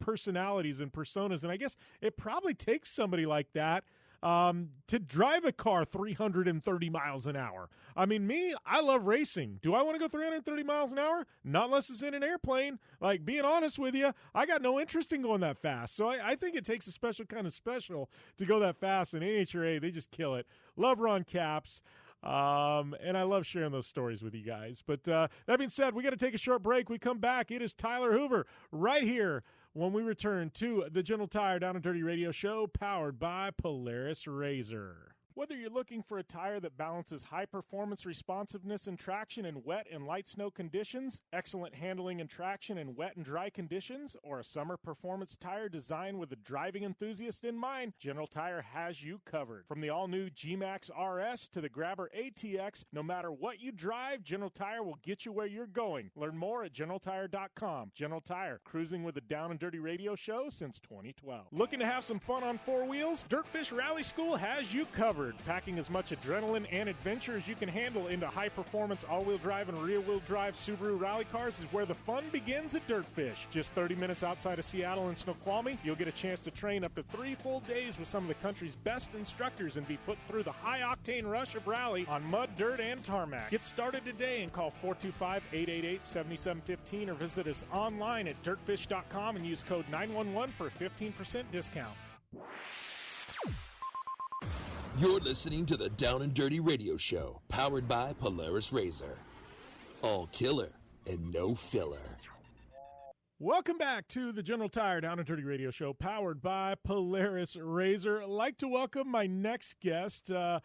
personalities and personas, and I guess it probably takes somebody like that to drive a car 330 miles an hour. I mean, I love racing. Do I want to go 330 miles an hour? Not unless it's in an airplane. Like, being honest with you, I got no interest in going that fast. So I think it takes a special kind of special to go that fast. And NHRA, they just kill it. Love Ron Capps. And I love sharing those stories with you guys. But that being said, we got to take a short break. We come back. It is Tyler Hoover right here when we return to the General Tire Down and Dirty Radio Show, powered by Polaris RZR. Whether you're looking for a tire that balances high-performance responsiveness and traction in wet and light snow conditions, excellent handling and traction in wet and dry conditions, or a summer performance tire designed with the driving enthusiast in mind, General Tire has you covered. From the all-new G-Max RS to the Grabber ATX, no matter what you drive, General Tire will get you where you're going. Learn more at GeneralTire.com. General Tire, cruising with the Down and Dirty Radio Show since 2012. Looking to have some fun on four wheels? Dirtfish Rally School has you covered. Packing as much adrenaline and adventure as you can handle into high-performance all-wheel drive and rear-wheel drive Subaru rally cars is where the fun begins at Dirtfish. Just 30 minutes outside of Seattle in Snoqualmie, you'll get a chance to train up to 3 full days with some of the country's best instructors and be put through the high-octane rush of rally on mud, dirt, and tarmac. Get started today and call 425-888-7715 or visit us online at dirtfish.com and use code 911 for a 15% discount. You're listening to the Down and Dirty Radio Show, powered by Polaris RZR. All killer and no filler. Welcome back to the General Tire Down and Dirty Radio Show, powered by Polaris RZR. I'd like to welcome my next guest, a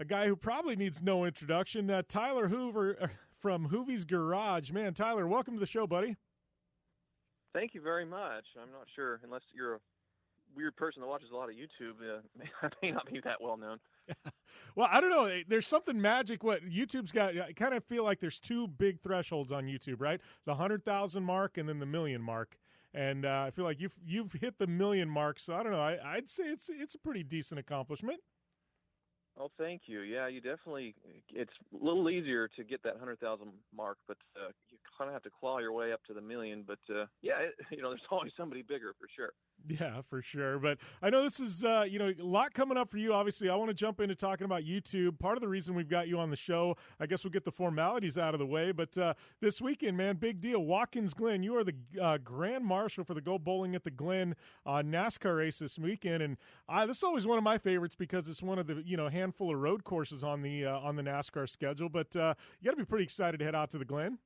guy who probably needs no introduction, Tyler Hoover from Hoovy's Garage. Man, Tyler, welcome to the show, buddy. Thank you very much. I'm not sure, unless you're a weird person that watches a lot of YouTube, I may not be that well known. Well, I don't know. There's something magic. What YouTube's got, I kind of feel like there's two big thresholds on YouTube, right? The 100,000 mark and then the million mark. And I feel like you've hit the million mark. So I don't know. I'd say it's a pretty decent accomplishment. Oh, thank you. Yeah, you definitely. It's a little easier to get that 100,000 mark, but you kind of have to claw your way up to the million. But there's always somebody bigger for sure. Yeah, for sure. But I know this is, a lot coming up for you. Obviously, I want to jump into talking about YouTube. Part of the reason we've got you on the show, I guess we'll get the formalities out of the way. But this weekend, man, big deal. Watkins Glen, you are the Grand Marshal for the Go Bowling at the Glen NASCAR race this weekend. And this is always one of my favorites because it's one of the, handful of road courses on the NASCAR schedule. But you got to be pretty excited to head out to the Glen.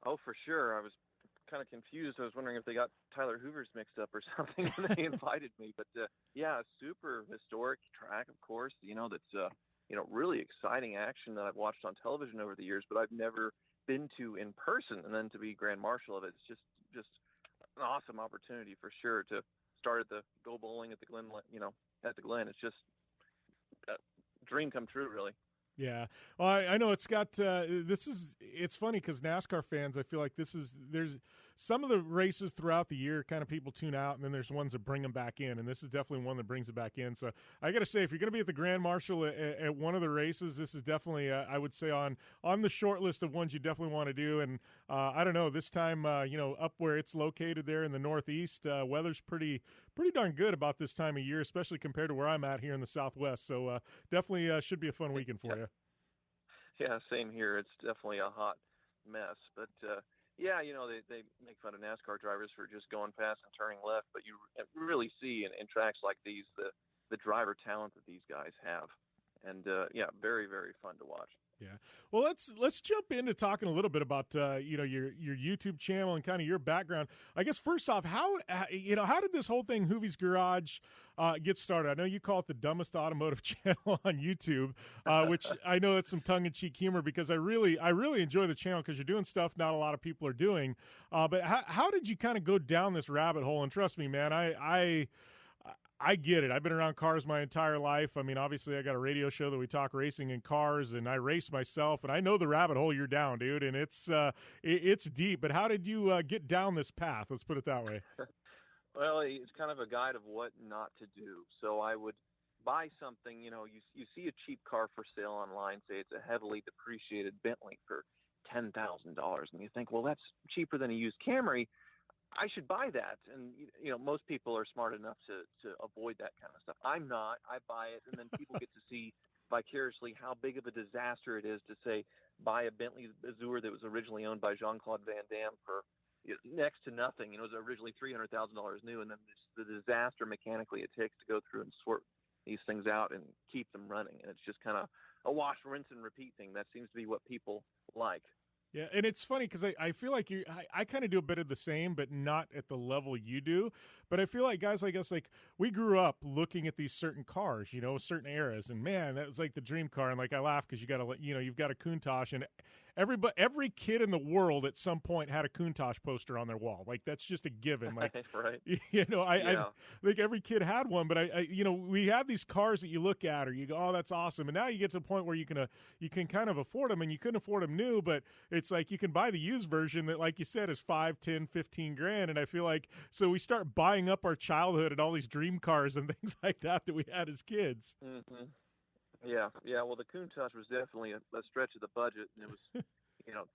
Oh, for sure. I was kind of confused. I was wondering if they got Tyler Hoover's mixed up or something when they invited me. But yeah, super historic track, of course. That's really exciting action that I've watched on television over the years, but I've never been to in person. And then to be Grand Marshal of it, it's just an awesome opportunity for sure to start at the Go Bowling at the Glen. At the Glen, it's just a dream come true, really. Yeah. Well, I know it's got it's funny because NASCAR fans, I feel like there's some of the races throughout the year kind of people tune out, and then there's ones that bring them back in, and this is definitely one that brings it back in. So I got to say, if you're going to be at the Grand Marshal at one of the races, this is definitely, I would say, on the short list of ones you definitely want to do. And I don't know, this time, up where it's located there in the Northeast, weather's pretty darn good about this time of year, especially compared to where I'm at here in the Southwest. So definitely should be a fun weekend for you. Yeah, same here. It's definitely a hot mess. But, yeah, they make fun of NASCAR drivers for just going fast and turning left. But you really see in tracks like these the driver talent that these guys have. And, yeah, very, very fun to watch. Yeah. Well, let's jump into talking a little bit about your YouTube channel and kind of your background. I guess first off, how did this whole thing, Hoovy's Garage, get started? I know you call it the dumbest automotive channel on YouTube, which I know that's some tongue-in-cheek humor because I really enjoy the channel because you're doing stuff not a lot of people are doing. But how did you kind of go down this rabbit hole? And trust me, man, I get it. I've been around cars my entire life. I mean, obviously, I got a radio show that we talk racing and cars, and I race myself, and I know the rabbit hole you're down, dude, and it's deep. But how did you get down this path? Let's put it that way. Well, it's kind of a guide of what not to do. So I would buy something, you see a cheap car for sale online, say it's a heavily depreciated Bentley for $10,000, and you think, well, that's cheaper than a used Camry. I should buy that. And, most people are smart enough to avoid that kind of stuff. I'm not. I buy it, and then people get to see vicariously how big of a disaster it is to, say, buy a Bentley Azure that was originally owned by Jean-Claude Van Damme for next to nothing. It was originally $300,000 new, and then the disaster mechanically it takes to go through and sort these things out and keep them running. And it's just kind of a wash, rinse, and repeat thing. That seems to be what people like. Yeah, and it's funny because I feel like I kind of do a bit of the same, but not at the level you do. But I feel like guys like us, like we grew up looking at these certain cars, certain eras, and man, that was like the dream car. And like I laugh because you've got a Countach, and every kid in the world at some point had a Countach poster on their wall. Like that's just a given. Like right. I think every kid had one. But we have these cars that you look at, or you go, oh, that's awesome. And now you get to the point where you can kind of afford them, and you couldn't afford them new, but it's like you can buy the used version that, like you said, is $5, $10, $15,000. And I feel like so we start buying up our childhood and all these dream cars and things like that we had as kids. Mm-hmm. Yeah. Well, the Countach was definitely a stretch of the budget, and it was,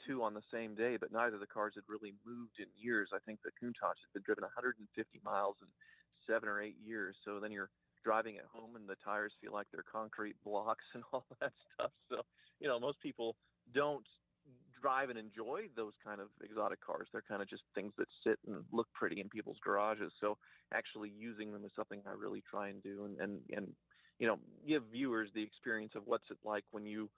two on the same day, but neither of the cars had really moved in years. I think the Countach had been driven 150 miles in 7 or 8 years. So then you're driving at home and the tires feel like they're concrete blocks and all that stuff. So, most people don't drive and enjoy those kind of exotic cars. They're kind of just things that sit and look pretty in people's garages. So actually using them is something I really try and do and give viewers the experience of what's it like when you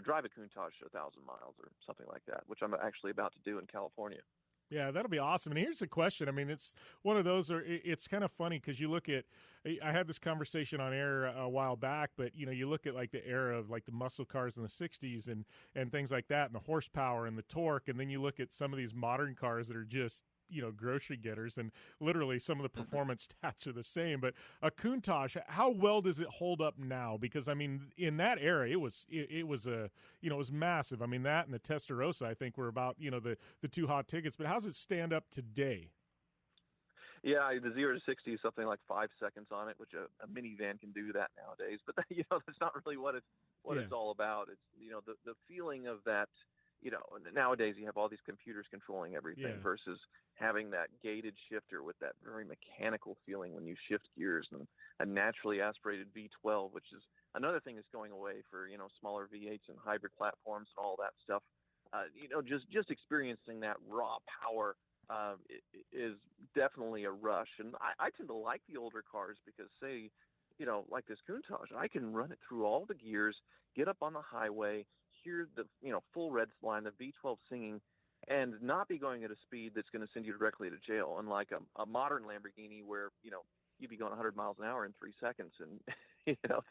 drive a Countach 1,000 miles or something like that, which I'm actually about to do in California. Yeah, that'll be awesome. And here's the question. I mean, it's one of those, or it's kind of funny because you look at, I had this conversation on air a while back, but, you look at like the era of like the muscle cars in the 60s and things like that and the horsepower and the torque. And then you look at some of these modern cars that are just, grocery getters, and literally some of the performance stats are the same. But a Countach, how well does it hold up now? Because I mean, in that era, it was massive. I mean, that and the Testarossa, I think, were about the two hot tickets. But how does it stand up today? Yeah, the 0 to 60 is something like 5 seconds on it, which a minivan can do that nowadays. But that's not really what it's all about. It's the feeling of that. Nowadays you have all these computers controlling everything versus having that gated shifter with that very mechanical feeling when you shift gears, and a naturally aspirated V12, which is another thing that's going away for, smaller V8s and hybrid platforms and all that stuff. Just experiencing that raw power is definitely a rush. And I tend to like the older cars because, say, like this Countach, I can run it through all the gears, get up on the highway, hear the full red line, the V12 singing, and not be going at a speed that's going to send you directly to jail. Unlike a modern Lamborghini where you'd be going 100 miles an hour in 3 seconds, and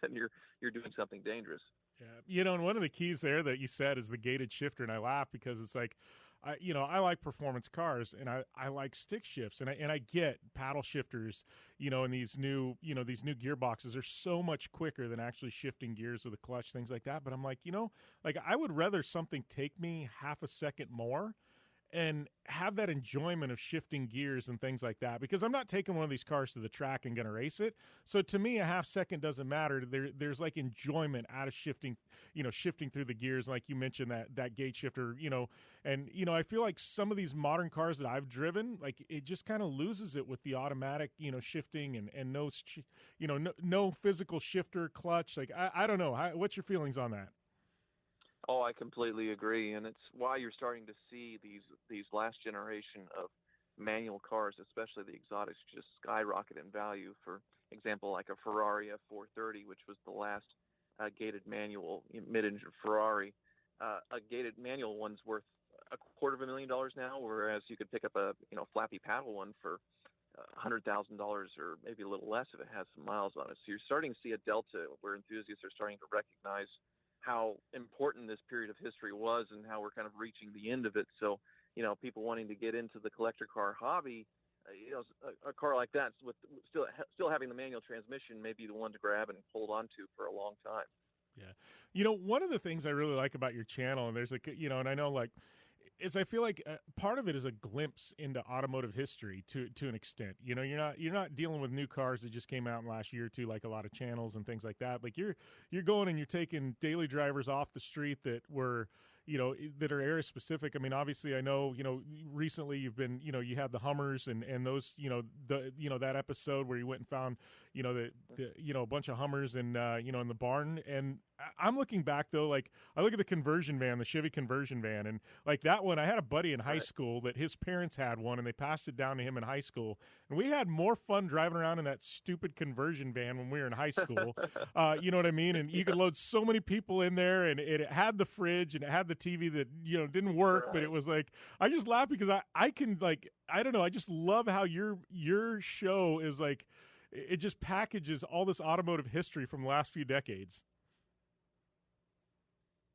then you're doing something dangerous. Yeah, and one of the keys there that you said is the gated shifter, and I laugh because it's like, I like performance cars, and I like stick shifts, and I get paddle shifters, and these new gearboxes are so much quicker than actually shifting gears with a clutch, things like that. But I'm like, I would rather something take me half a second more and have that enjoyment of shifting gears and things like that, because I'm not taking one of these cars to the track and going to race it. So to me, a half second doesn't matter. There's like enjoyment out of shifting through the gears. Like you mentioned that gate shifter, and, I feel like some of these modern cars that I've driven, like it just kind of loses it with the automatic, shifting and no physical shifter clutch. Like, I don't know. What's your feelings on that? Oh, I completely agree, and it's why you're starting to see these last generation of manual cars, especially the exotics, just skyrocket in value. For example, like a Ferrari F430, which was the last gated manual mid-engine Ferrari. A gated manual one's worth $250,000 now, whereas you could pick up a flappy paddle one for $100,000 or maybe a little less if it has some miles on it. So you're starting to see a delta where enthusiasts are starting to recognize how important this period of history was and how we're kind of reaching the end of it. So, people wanting to get into the collector car hobby, a car like that with still having the manual transmission may be the one to grab and hold on to for a long time. Yeah. One of the things I really like about your channel, and there's and I know is I feel like part of it is a glimpse into automotive history to an extent. You're not dealing with new cars that just came out in the last year or two, like a lot of channels and things like that. Like you're going and you're taking daily drivers off the street that were, that are area specific. I mean, obviously I know, recently you've been, you had the Hummers and those, that episode where you went and found, a bunch of Hummers and, in the barn. And I'm looking back though, like I look at the conversion van, the Chevy conversion van, and like that one, I had a buddy in high school that his parents had one and they passed it down to him in high school. And we had more fun driving around in that stupid conversion van when we were in high school. You know what I mean? And you could load so many people in there, and it had the fridge and it had the TV that, didn't work, but it was like, I just laugh because I can I don't know. I just love how your show is like, it just packages all this automotive history from the last few decades.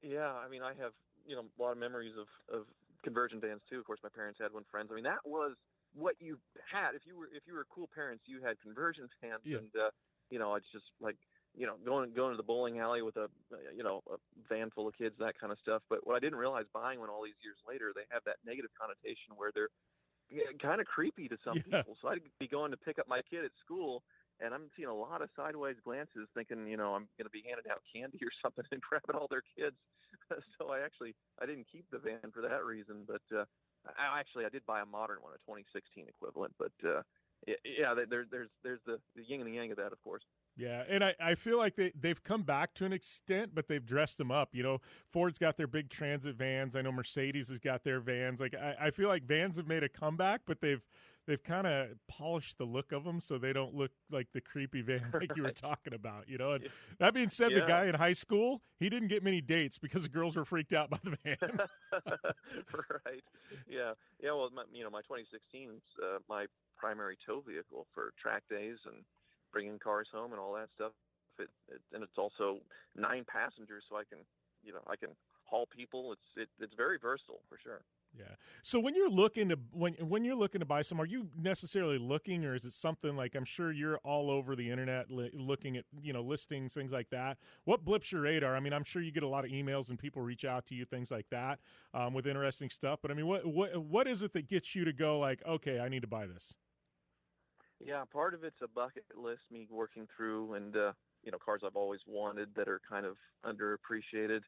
Yeah, I mean, I have a lot of memories of conversion vans too. Of course, my parents had one. Friends. I mean, that was what you had. If you were cool parents, you had conversion vans, and it's just like going to the bowling alley with a van full of kids, that kind of stuff. But what I didn't realize buying one all these years later, they have that negative connotation where they're kind of creepy to some people. So I'd be going to pick up my kid at school, and I'm seeing a lot of sideways glances thinking, I'm going to be handing out candy or something and grabbing all their kids. So I didn't keep the van for that reason. But I did buy a modern one, a 2016 equivalent. But there's the yin and the yang of that, of course. Yeah, and I feel like they've come back to an extent, but they've dressed them up. Ford's got their big transit vans. I know Mercedes has got their vans. Like I feel like vans have made a comeback, but they've kind of polished the look of them so they don't look like the creepy van like you were talking about. And that being said, the guy in high school, he didn't get many dates because the girls were freaked out by the van. Right. Yeah. Yeah. Well, my 2016 is my primary tow vehicle for track days and bringing cars home and all that stuff. And it's also 9 passengers, so I can haul people. It's very versatile for sure. Yeah. So when you're looking to buy some, are you necessarily looking, or is it something like, I'm sure you're all over the internet looking at listings, things like that? What blips your radar? I mean, I'm sure you get a lot of emails and people reach out to you, things like that, with interesting stuff. But I mean, what is it that gets you to go like, okay, I need to buy this? Yeah, part of it's a bucket list, me working through, and cars I've always wanted that are kind of underappreciated.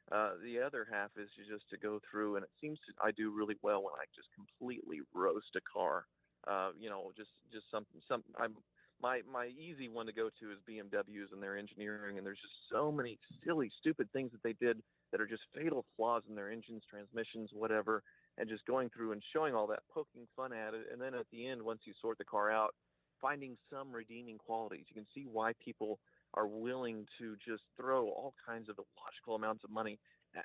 The other half is just to go through, and it seems I do really well when I just completely roast a car. Just something. My easy one to go to is BMWs and their engineering, and there's just so many silly, stupid things that they did that are just fatal flaws in their engines, transmissions, whatever. And just going through and showing all that, poking fun at it, and then at the end, once you sort the car out, finding some redeeming qualities. You can see why people are willing to just throw all kinds of illogical amounts of money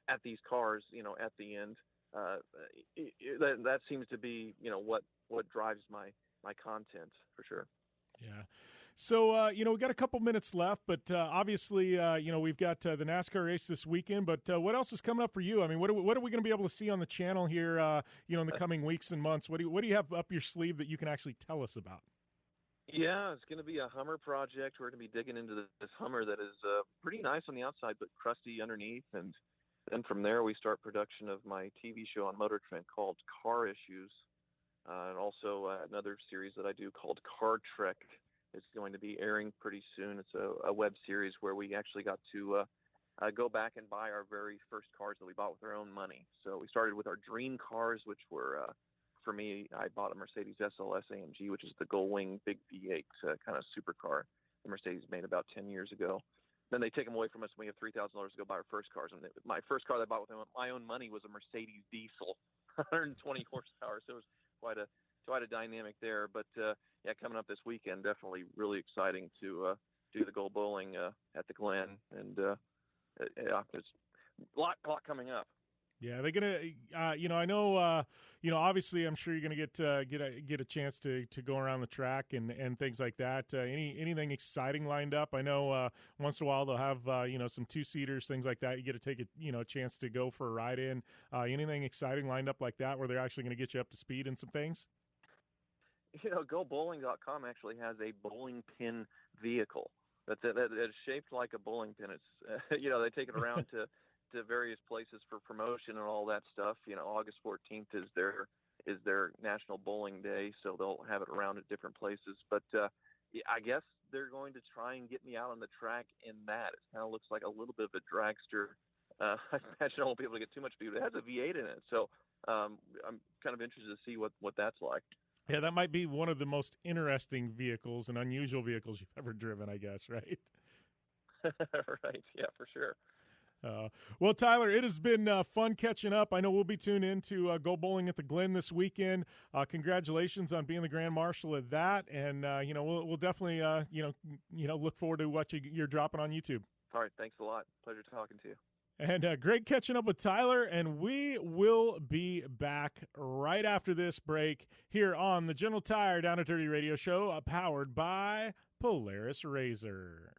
at these cars, at the end. That seems to be, what drives my content for sure. Yeah. So, we got a couple minutes left, but obviously, we've got the NASCAR race this weekend. But what else is coming up for you? I mean, what are we going to be able to see on the channel here, in the coming weeks and months? What do you have up your sleeve that you can actually tell us about? Yeah, it's going to be a Hummer project. We're going to be digging into this Hummer that is pretty nice on the outside, but crusty underneath. And then from there, we start production of my TV show on Motor Trend called Car Issues. And also another series that I do called Car Trek is going to be airing pretty soon. It's a web series where we actually got to go back and buy our very first cars that we bought with our own money. So we started with our dream cars, which were, for me, I bought a Mercedes SLS AMG, which is the Gullwing big V8 kind of supercar the Mercedes made about 10 years ago. Then they take them away from us when we have $3,000 to go buy our first cars. And my first car that I bought with my own money was a Mercedes diesel, 120 horsepower. So it was quite a dynamic there. But coming up this weekend, definitely really exciting to do the Gold Bowling at the Glen, and there's a lot coming up. Yeah, they're gonna. I know. Obviously, I'm sure you're gonna get a chance to go around the track and things like that. Anything exciting lined up? I know once in a while they'll have some 2-seaters, things like that. You get to take a chance to go for a ride in. Anything exciting lined up like that, where they're actually going to get you up to speed in some things? GoBowling.com actually has a bowling pin vehicle that is shaped like a bowling pin. It's they take it around to various places for promotion and all that stuff. August 14th is their National Bowling Day, so they'll have it around at different places. But I guess they're going to try and get me out on the track in that. It kind of looks like a little bit of a dragster. I imagine I won't be able to get too much speed, but it has a V8 in it, so I'm kind of interested to see what that's like. Yeah, that might be one of the most interesting vehicles and unusual vehicles you've ever driven, I guess, right? Right, yeah, for sure. Well, Tyler, it has been fun catching up. I know we'll be tuned in to go bowling at the Glen this weekend. Congratulations on being the Grand Marshal of that, and we'll definitely look forward to what you're dropping on YouTube. All right, thanks a lot. Pleasure talking to you. And great catching up with Tyler, and we will be back right after this break here on the General Tire Down and Dirty Radio Show, powered by Polaris RZR.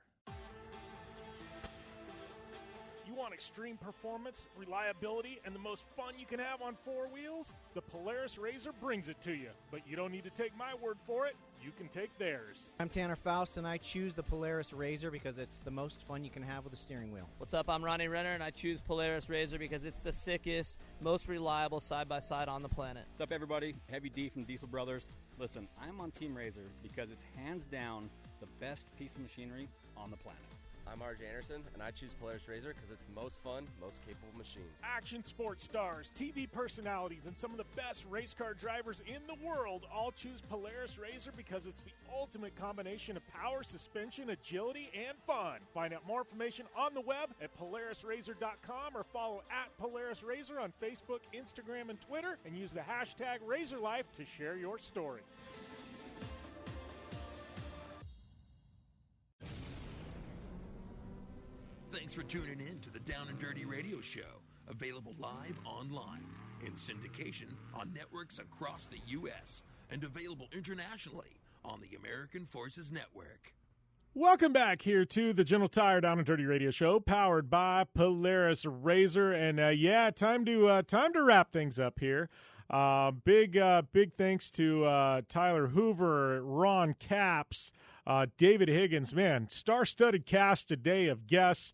You want extreme performance, reliability, and the most fun you can have on four wheels? The Polaris RZR brings it to you. But you don't need to take my word for it. You can take theirs. I'm Tanner Faust, and I choose the Polaris RZR because it's the most fun you can have with a steering wheel. What's up? I'm Ronnie Renner, and I choose Polaris RZR because it's the sickest, most reliable side-by-side on the planet. What's up, everybody? Heavy D from Diesel Brothers. Listen, I'm on Team RZR because it's hands down the best piece of machinery on the planet. I'm RJ Anderson, and I choose Polaris RZR because it's the most fun, most capable machine. Action sports stars, TV personalities, and some of the best race car drivers in the world all choose Polaris RZR because it's the ultimate combination of power, suspension, agility, and fun. Find out more information on the web at PolarisRZR.com or follow @PolarisRZR on Facebook, Instagram, and Twitter, and use the hashtag RazorLife to share your story. Thanks for tuning in to the Down and Dirty Radio Show, available live online, in syndication on networks across the U.S., and available internationally on the American Forces Network. Welcome back here to the General Tire Down and Dirty Radio Show, powered by Polaris RZR, and time to wrap things up here. Big thanks to Tyler Hoover, Ron Capps, David Higgins. Man, star-studded cast today of guests.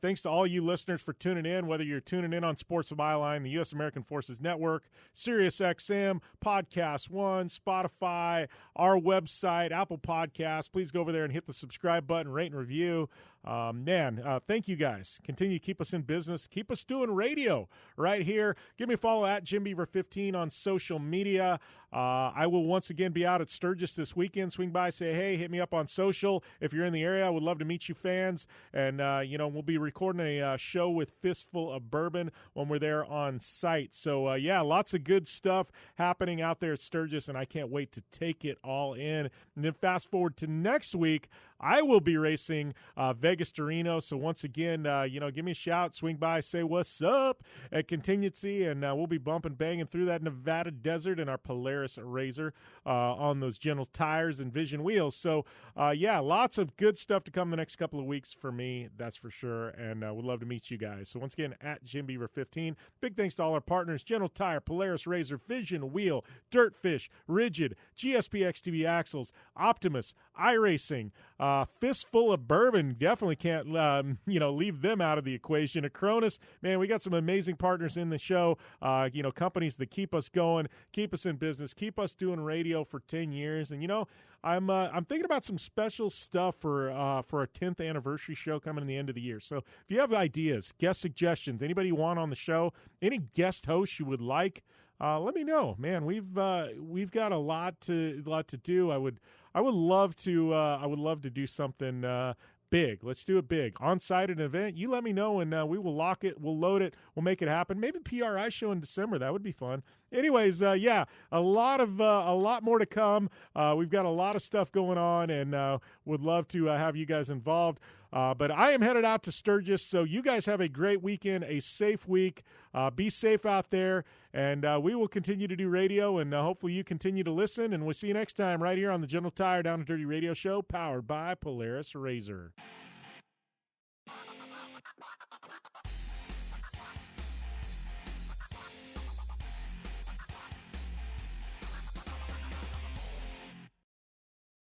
Thanks to all you listeners for tuning in, whether you're tuning in on Sports Byline, the U.S. American Forces Network, Sirius XM, Podcast One, Spotify, our website, Apple Podcasts. Please go over there and hit the subscribe button, rate and review. Thank you guys. Continue to keep us in business. Keep us doing radio right here. Give me a follow at JimBeaver15 on social media. I will once again be out at Sturgis this weekend. Swing by, say hey, hit me up on social. If you're in the area, I would love to meet you fans. And, we'll be recording a show with Fistful of Bourbon when we're there on site. So, lots of good stuff happening out there at Sturgis, and I can't wait to take it all in. And then fast forward to next week, I will be racing Vegas to Reno. So once again, give me a shout, swing by, say what's up at Contingency, and we'll be bumping, banging through that Nevada desert in our Polaris RZR on those General tires and Vision wheels. So, lots of good stuff to come the next couple of weeks for me, that's for sure, and would love to meet you guys. So once again, at JimBeaver15, big thanks to all our partners, General Tire, Polaris RZR, Vision wheel, Dirtfish, Rigid, GSP XTB axles, Optimus, iRacing, Fistful of Bourbon. Definitely can't, leave them out of the equation. Acronis, man, we got some amazing partners in the show. Companies that keep us going, keep us in business, keep us doing radio for 10 years. And, I'm thinking about some special stuff for our 10th anniversary show coming in the end of the year. So if you have ideas, guest suggestions, anybody you want on the show, any guest hosts you would like, let me know, man. We've got a lot to do. I would love to do something big. Let's do it big. On-site at an event, you let me know, and we will lock it. We'll load it. We'll make it happen. Maybe PRI show in December. That would be fun. Anyways, a lot more to come. We've got a lot of stuff going on, and would love to have you guys involved. But I am headed out to Sturgis, so you guys have a great weekend, a safe week. Be safe out there, and we will continue to do radio, and hopefully you continue to listen, and we'll see you next time right here on the General Tire Down and Dirty Radio Show, powered by Polaris RZR.